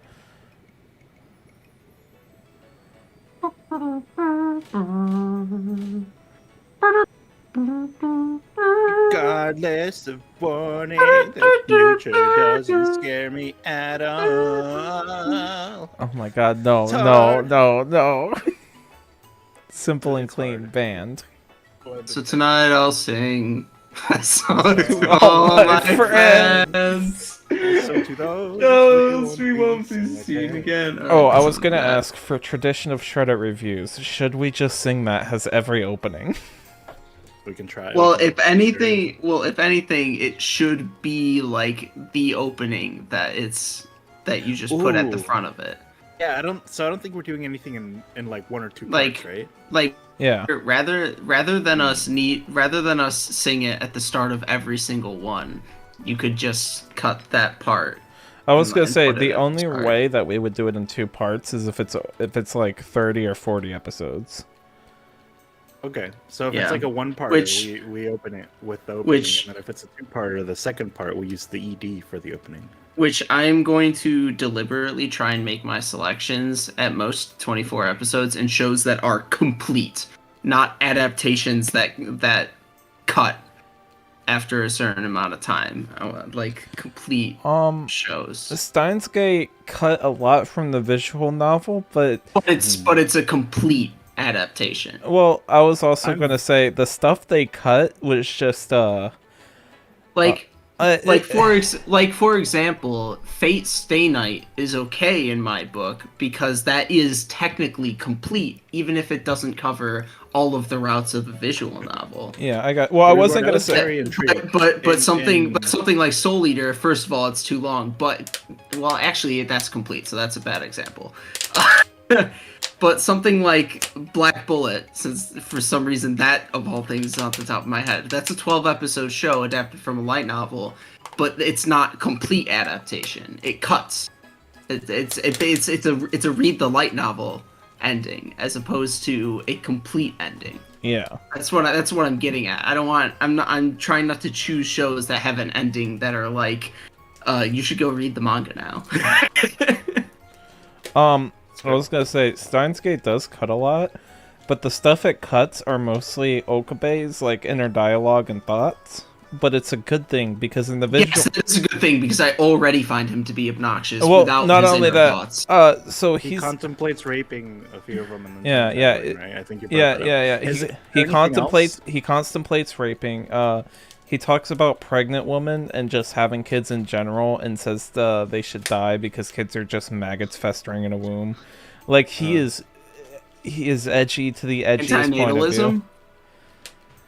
Regardless of warning, the future doesn't scare me at all. Oh my god, no, It's no, hard. no. Simple and It's clean hard. band. So tonight I'll sing a song to all all my my friends. friends. So to those Those we we won't be seen again. Oh, I Alright, was gonna yeah. ask, for tradition of Shreddit reviews, should we just sing that as every opening? We can try. Well, We can if anything, it should be like the opening that you just put at the Ooh. front of it. Yeah, I don't think we're doing anything in like one or two Like- parts, right? Like Yeah. rather than us sing it at the start of every single one, you could just cut that part. I was gonna and say put it the at the only start. way that we would do it in 2 parts is if it's like 30 or 40 episodes. Okay, so if Yeah. it's like a one-parter, Which- we open it with the opening, which- and then if it's a two-parter, the second part we use the ED for the opening. Which I'm going to deliberately try and make my selections at most 24 episodes and shows that are complete, not adaptations that cut after a certain amount of time. I want, like, complete shows. Steins Gate cut a lot from the visual novel, but But it's a complete adaptation. well, I was also gonna say the stuff they cut was just Like it- for example, Fate Stay Night is okay in my book because that is technically complete, even if it doesn't cover all of the routes of a visual novel. yeah, I wasn't gonna say. Very intrigued. But something And- something like Soul Eater, first of all, it's too long. But well, actually, that's complete, so that's a bad example. But something like Black Bullet, since for some reason that of all things is off the top of my head, that's a 12-episode show adapted from a light novel, but it's not complete adaptation. It cuts. It's a read the light novel ending as opposed to a complete ending. Yeah. That's what I'm getting at. I'm trying not to choose shows that have an ending that are like, you should go read the manga now. I was gonna say Steins Gate does cut a lot, but the stuff it cuts are mostly Okabe's like inner dialogue and thoughts. But it's a good thing because in the visual, Yes, it's a good thing because I already find him to be obnoxious well, without not his only inner that, thoughts. so He he's contemplates raping a few of them. And then Yeah, turns yeah, out, it- right? I think you brought yeah, that up. yeah, yeah. Is He there anything contemplates raping. He talks about pregnant women and just having kids in general, and says they should die because kids are just maggots festering in a womb. Like he is edgy to the edgiest point of view. Anti-natalism?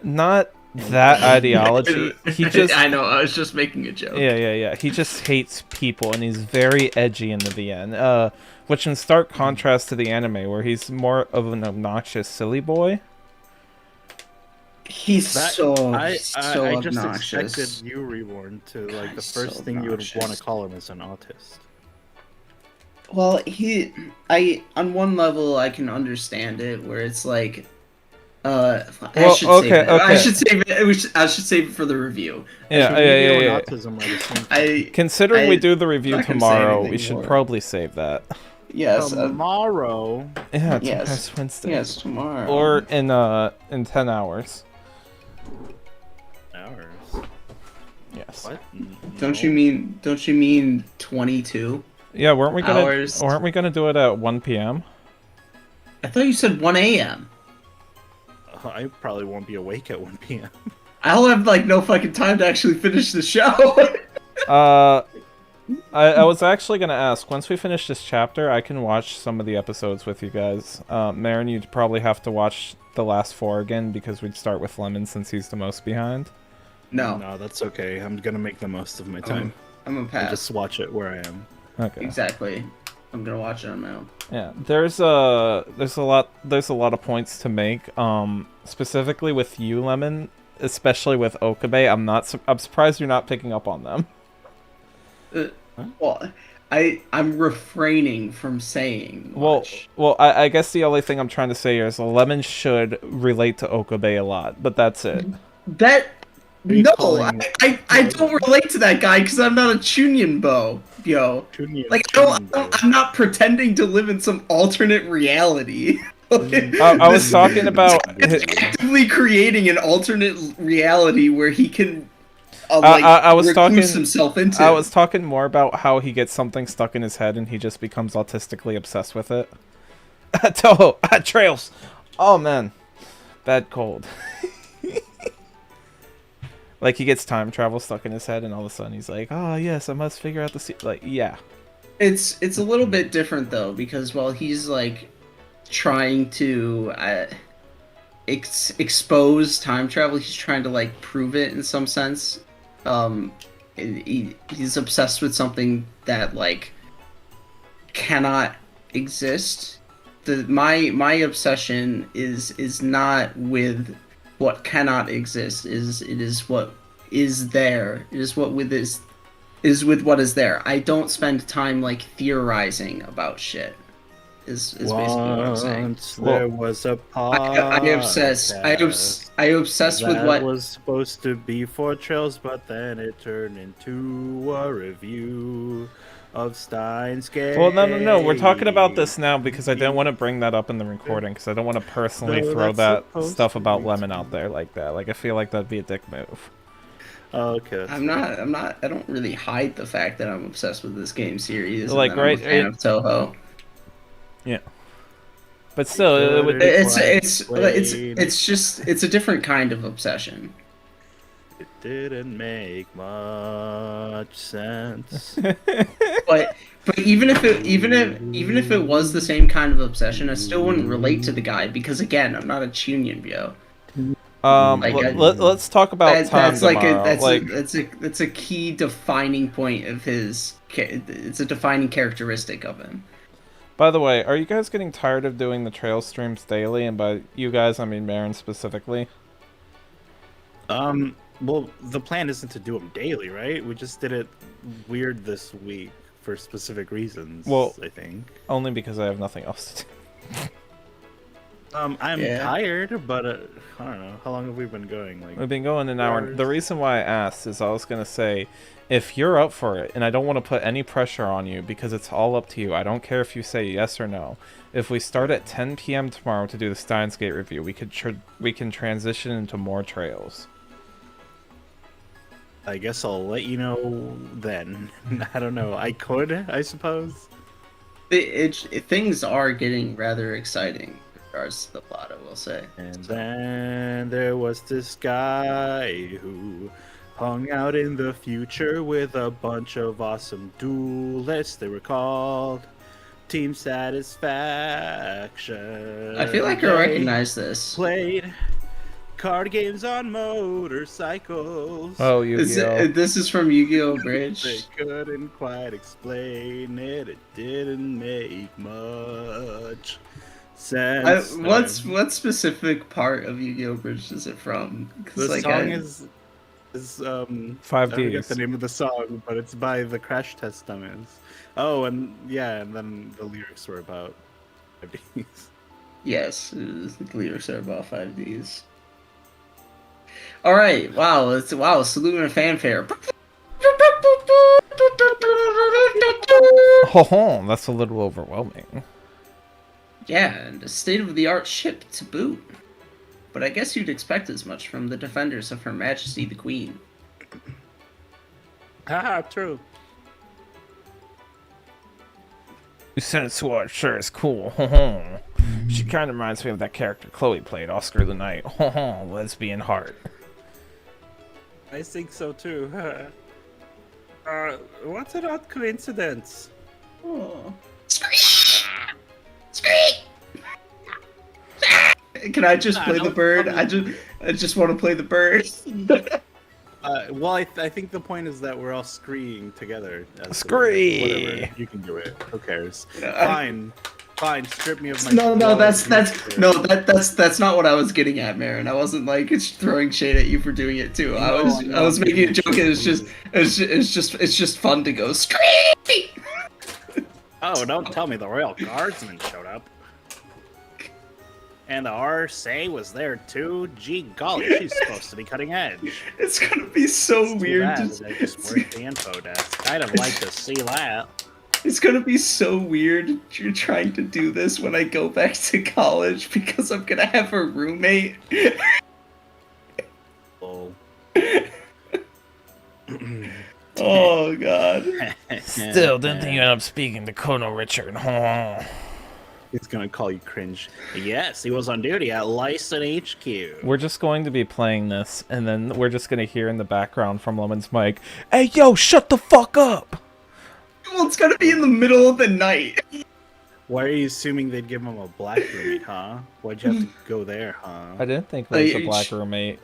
Not that ideology. He just I know. I was just making a joke. yeah. He just hates people, and he's very edgy in the VN. Which in stark contrast to the anime, where he's more of an obnoxious silly boy. He's That- so I just obnoxious. expected you, Reborn, to like the Guy's first so thing you would obnoxious. want to call him is an autist. Well, on one level I can understand it, where it's like, I Well, should okay, save it. I okay. should save it. I should save it for the review. Yeah, Maybe yeah. and autism are the same thing. Considering I- we do the review not gonna say tomorrow, anything we should more. probably save that. Yes, Tomorrow, Yeah, Yes. tomorrow's Wednesday. yes, tomorrow. Or in 10 hours. hours. Yes. What? Don't you mean 22? Yeah, weren't we Hours. gonna do it at 1 p.m.? I thought you said 1 a.m. I probably won't be awake at 1 p.m. I'll have like no fucking time to actually finish the show. I was actually gonna ask, once we finish this chapter, I can watch some of the episodes with you guys. Marin, you'd probably have to watch the last 4 again because we'd start with Lemon since he's the most behind. No, No, that's okay. I'm gonna make the most of my time. I'm a and pass. just watch it where I am. Okay. Exactly. I'm gonna watch it on my own. Yeah, there's a lot of points to make. Specifically with you, Lemon, especially with Okabe. I'm surprised you're not picking up on them. Well, I'm refraining from saying much. Well, I guess the only thing I'm trying to say here is Lemon should relate to Okabe a lot, but that's it. That you no, calling- I don't relate to that guy because I'm not a Chunyan yo. Like I'm not pretending to live in some alternate reality. I was talking about It's actively creating an alternate reality where he can I was recluse talking- himself into. I was talking more about how he gets something stuck in his head and he just becomes autistically obsessed with it. Toho, trails. Oh man, bad cold. Like he gets time travel stuck in his head, and all of a sudden he's like, "Oh yes, I must figure out the like yeah." It's a little bit different though because while he's like trying to expose time travel, he's trying to like prove it in some sense. He's obsessed with something that like cannot exist. My obsession is not with what cannot exist. It is what is there. It is what with is with what is there. I don't spend time like theorizing about shit. Is basically what I'm saying. Once there was a I obsess. podcast I obsess with that what. was supposed to be for trails, but then it turned into a review of Steins Gate. Well, no. We're talking about this now because I didn't want to bring that up in the recording because I don't want to personally No, throw that's that supposed stuff to about be Lemon out there like that. Like, I feel like that'd be a dick move. Okay. I'm not. I don't really hide the fact that I'm obsessed with this game series. Like, and that I'm a fan of Toho. Yeah. But still, it would. It's a different kind of obsession. It didn't make much sense. But even if it was the same kind of obsession, I still wouldn't relate to the guy because again, I'm not a Chunyunbyo. Like, let's talk about time that's like tomorrow. that's a key defining point of his. It's a defining characteristic of him. By the way, are you guys getting tired of doing the trail streams daily? And by you guys, I mean Marin specifically. Well, the plan isn't to do them daily, right? We just did it weird this week for specific reasons. Well, I think only because I have nothing else to do. I'm tired, but I don't know. How long have we been going? Like, We've been going an hour. The reason why I asked is I was gonna say, if you're up for it, and I don't want to put any pressure on you because it's all up to you. I don't care if you say yes or no. If we start at 10 p.m. tomorrow to do the Steins Gate review, we can transition into more trails. I guess I'll let you know then. I don't know. I could, I suppose. Things are getting rather exciting in regards to the plot, I will say. And then there was this guy who hung out in the future with a bunch of awesome duelists. They were called Team Satisfaction. I feel like I recognize this. Played card games on motorcycles. Oh, Yu-Gi-Oh! This is from Yu-Gi-Oh! Bridge. They couldn't quite explain it. It didn't make much sense. What specific part of Yu-Gi-Oh! Bridge is it from? The song is 5Ds. I forget the name of the song, but it's by the Crash Test Dummies. Oh, and then the lyrics were about 5Ds. Yes, the lyrics are about 5Ds. All right, wow, salute and fanfare. Ho, that's a little overwhelming. Yeah, and a state-of-the-art ship to boot. But I guess you'd expect as much from the defenders of Her Majesty the Queen. Haha, true. Lieutenant Sword sure is cool. She kind of reminds me of that character Chloe played, Oscar the Knight. Lesbian heart. I think so too. What an odd coincidence. Oh. Can I just play the bird? I just want to play the bird. Well, I think the point is that we're all screeing together. Scree! Whatever, you can do it. Who cares? Fine, strip me of my. No, that's not what I was getting at, Marin. I wasn't like throwing shade at you for doing it too. I was making a joke. And it's just fun to go scream. Oh, don't tell me the Royal Guardsman showed up. And the RSA was there too? Gee golly, she's supposed to be cutting edge. It's gonna be so weird. I just worked the info desk. I'd have liked to see that. It's gonna be so weird you're trying to do this when I go back to college because I'm gonna have a roommate. Oh. Oh god. Still, didn't think you end up speaking to Colonel Richard. He's gonna call you cringe. Yes, he was on duty at Lyson HQ. We're just going to be playing this, and then we're just going to hear in the background from Lemon's mic, "Hey, yo, shut the fuck up!" Well, it's gonna be in the middle of the night. Why are you assuming they'd give him a black roommate, huh? Why'd you have to go there, huh? I didn't think it was a black roommate.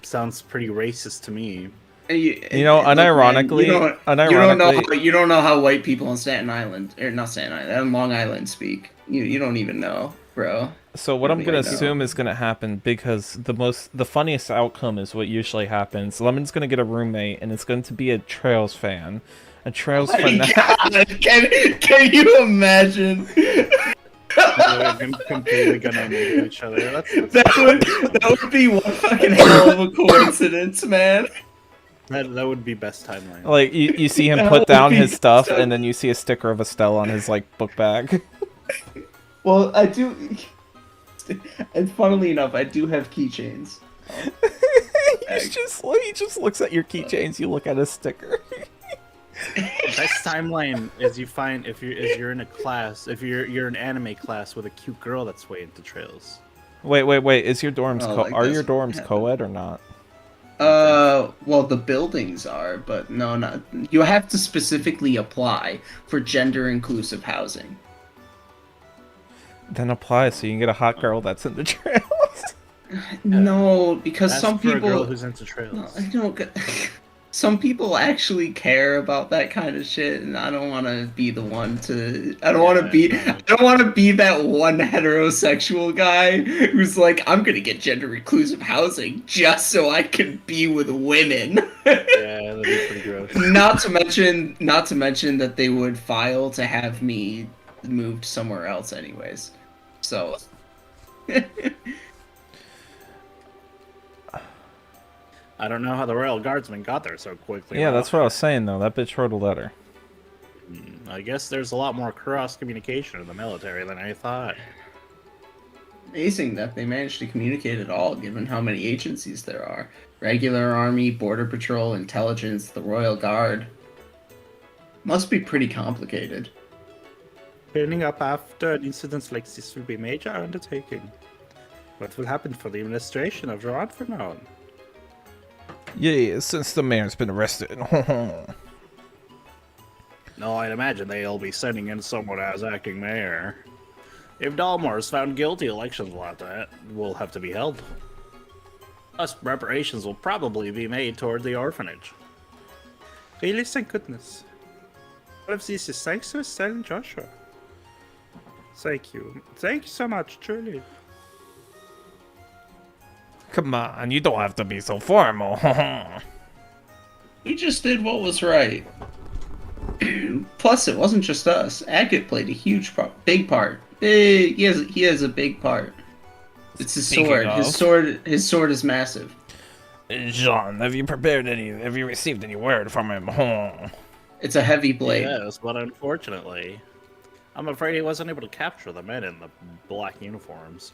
Sounds pretty racist to me. You know, look, man, unironically, you don't know how white people in Staten Island, or not Staten Island, Long Island speak. You don't even know, bro. So what You I'm don't gonna even know. assume is gonna happen, because the funniest outcome is what usually happens. Lemon's gonna get a roommate, and it's going to be a Trails fan. A Trails fan. God, can you imagine? We're completely gonna into each other. That would be one fucking hell of a coincidence, man. That would be best timeline. Like you see him That put would down be his stuff, so- and then you see a sticker of Estelle on his like book bag. Well, I do. And funnily enough, I do have keychains. he just looks at your keychains. You look at his sticker. Best timeline is you find if you're in a class, if you're an anime class with a cute girl that's way into Trails. Wait. Is your dorms are your dorms co-ed or not? Well, the buildings are, but no, not. You have to specifically apply for gender-inclusive housing. Then apply so you can get a hot girl that's in the Trails. No, because That's some for a girl people. who's into Trails. No, I don't. Some people actually care about that kind of shit, and I don't want to be the one to. I don't want to be. no. I don't want to be that one heterosexual guy who's like, I'm gonna get gender inclusive housing just so I can be with women. Yeah, that'd be pretty gross. Not to mention that they would file to have me moved somewhere else, anyways. So. I don't know how the Royal Guardsman got there so quickly. Yeah, that's what I was saying though. That bitch wrote a letter. I guess there's a lot more cross communication in the military than I thought. Amazing that they managed to communicate at all, given how many agencies there are. Regular Army, Border Patrol, Intelligence, the Royal Guard. Must be pretty complicated. Cleaning up after an incident like this will be a major undertaking. What will happen for the administration of Rohan from now on? Yeah, since the mayor's been arrested. No, I'd imagine they'll be sending in someone as acting mayor. If Dalmor is found guilty, elections will have to be held. Plus, reparations will probably be made toward the orphanage. Really, thank goodness. All of this is thanks to Estelle and Joshua. Thank you. Thank you so much, truly. Come on, you don't have to be so formal. We just did what was right. Plus, it wasn't just us. Agate played a huge part, big part. He has a big part. It's his Speaking sword. of- His sword is massive. Jean, have you received any word from him? It's a heavy blade. Yes, but unfortunately, I'm afraid he wasn't able to capture the men in the black uniforms.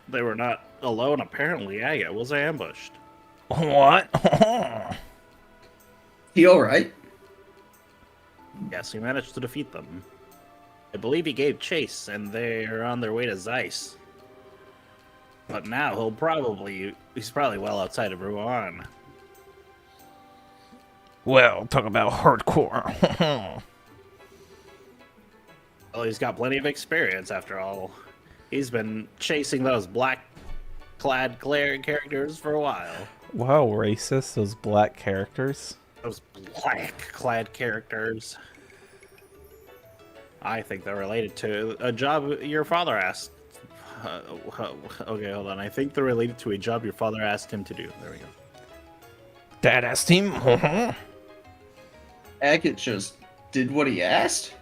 They were not alone. Apparently, Agate was ambushed. What? He alright? Yes, he managed to defeat them. I believe he gave chase, and they're on their way to Zeiss. But now he's probably well outside of Rouen. Well, talk about hardcore. Well, he's got plenty of experience after all. He's been chasing those black-clad characters for a while. Wow, racist, those black characters. Those black-clad characters. I think they're related to a job your father asked. Okay, hold on. I think they're related to a job your father asked him to do. There we go. Dad asked him? Agate just did what he asked?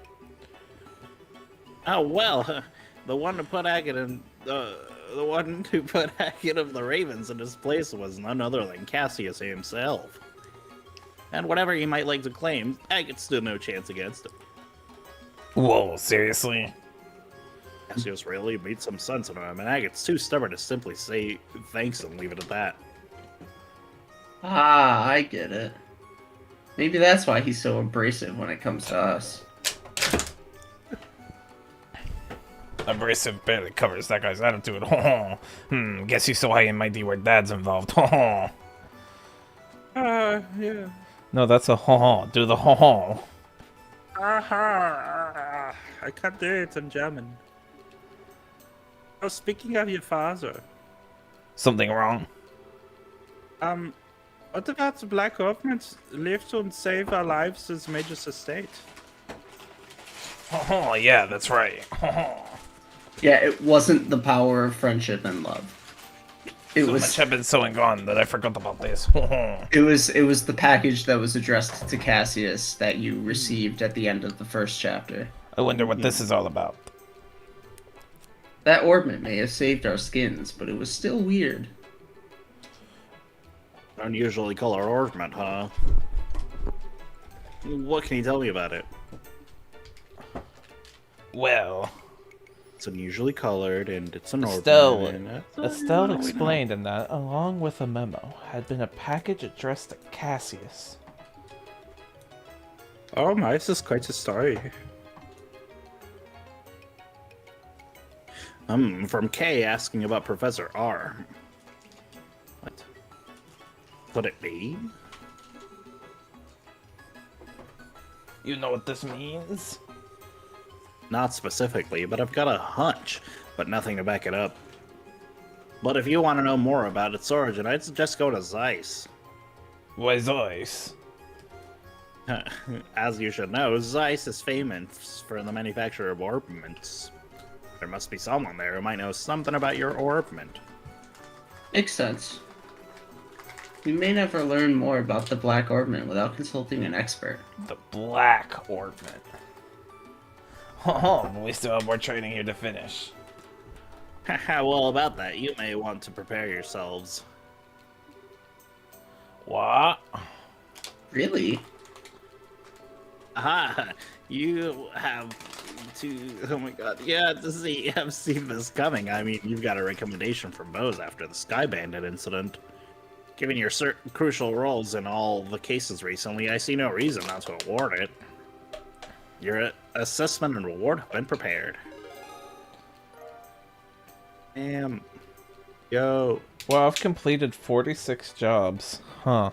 Oh, well, the one who put Agate in... the one who put Agate of the Ravens in his place was none other than Cassius himself. And whatever he might like to claim, Agate stood no chance against him. Whoa, seriously? Cassius really made some sense of him, and Agate's too stubborn to simply say thanks and leave it at that. Ah, I get it. Maybe that's why he's so abrasive when it comes to us. Abrasive barely covers that guy's attitude. Guess you so high and mighty where Dad's involved. Yeah. No, that's a do the Aha! I can't do it in German. Oh, speaking of your father, Something wrong? What about the black government live to save our lives as Major's estate? Oh, yeah, that's right. Yeah, it wasn't the power of friendship and love. It So was much have been sewing on that I forgot about this. it was the package that was addressed to Cassius that you received at the end of the first chapter. I wonder what this is all about. That orbment may have saved our skins, but it was still weird. Unusually color ornament, huh? What can you tell me about it? Well, It's unusually colored, and it's an ornament. Estelle, and that's all Estelle we know. explained in that, along with a memo, had been a package addressed to Cassius. Oh my, this is quite a story. From Kay asking about Professor R. What? Could it be? you know what this means? Not specifically, but I've got a hunch, but nothing to back it up. But if you want to know more about its origin, I'd suggest go to Zeiss. Why Zeus? As you should know, Zeiss is famous for the manufacture of orbments. There must be someone there who might know something about your orbment. Makes sense. We may never learn more about the Black Orbment without consulting an expert. The Black Ornament. Oh, but we still have more training here to finish. Well, about that, you may want to prepare yourselves. What? Really? Aha! You have to. Oh my god! Yeah, you have seen this coming. I mean, you've got a recommendation from Bose after the Sky Bandit incident. Given your certain crucial roles in all the cases recently, I see no reason not to award it. Your assessment and reward have been prepared. Yo. Well, I've completed 46 jobs. Huh.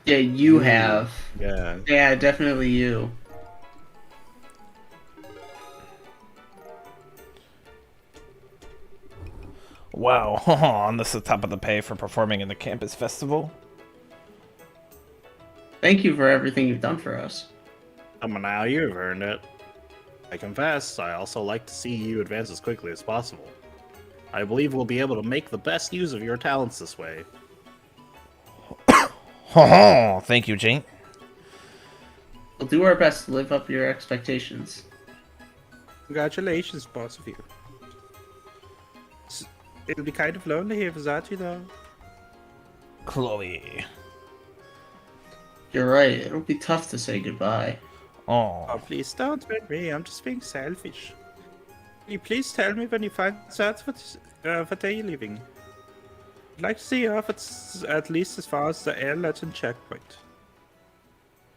Yeah, you have. Yeah. Yeah, definitely you. Wow, on this is the top of the pay for performing in the campus festival. Thank you for everything you've done for us. Now you've earned it. I confess, I also like to see you advance as quickly as possible. I believe we'll be able to make the best use of your talents this way. Thank you, Jane. We'll do our best to live up to your expectations. Congratulations, both of you. It'll be kind of lonely here without you, though. Chloe. You're right, it'll be tough to say goodbye. Oh, Oh, please don't hurt me. I'm just being selfish. Can you please tell me when you find out what day you're leaving? I'd like to see you off at least as far as the air legend checkpoint.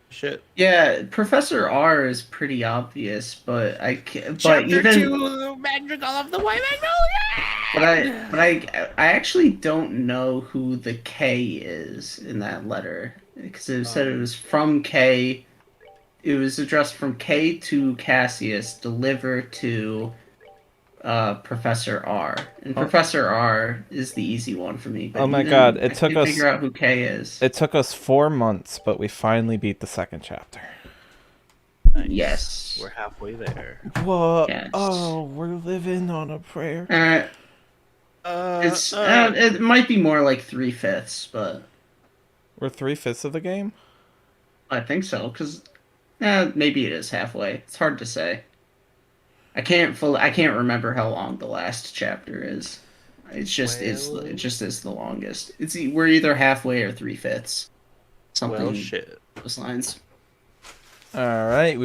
Shit. Yeah, Professor R is pretty obvious, but I can't. But Chapter even 2, Madrigal of the White Magnolia! I actually don't know who the K is in that letter because it said it was from K. It was addressed from K to Cassius, delivered to Professor R. And Professor R is the easy one for me. But Oh my even god, I it took can't us. figure out who K is. It took us 4 months, but we finally beat the second chapter. Nice. Yes. We're halfway there. What? Yes. Oh, we're living on a prayer. It might be more like 3/5, but We're 3/5 of the game? I think so because maybe it is halfway. It's hard to say. I can't remember how long the last chapter is. It just is the longest. We're either halfway or 3/5. Something Well, shit. those lines. Alright, we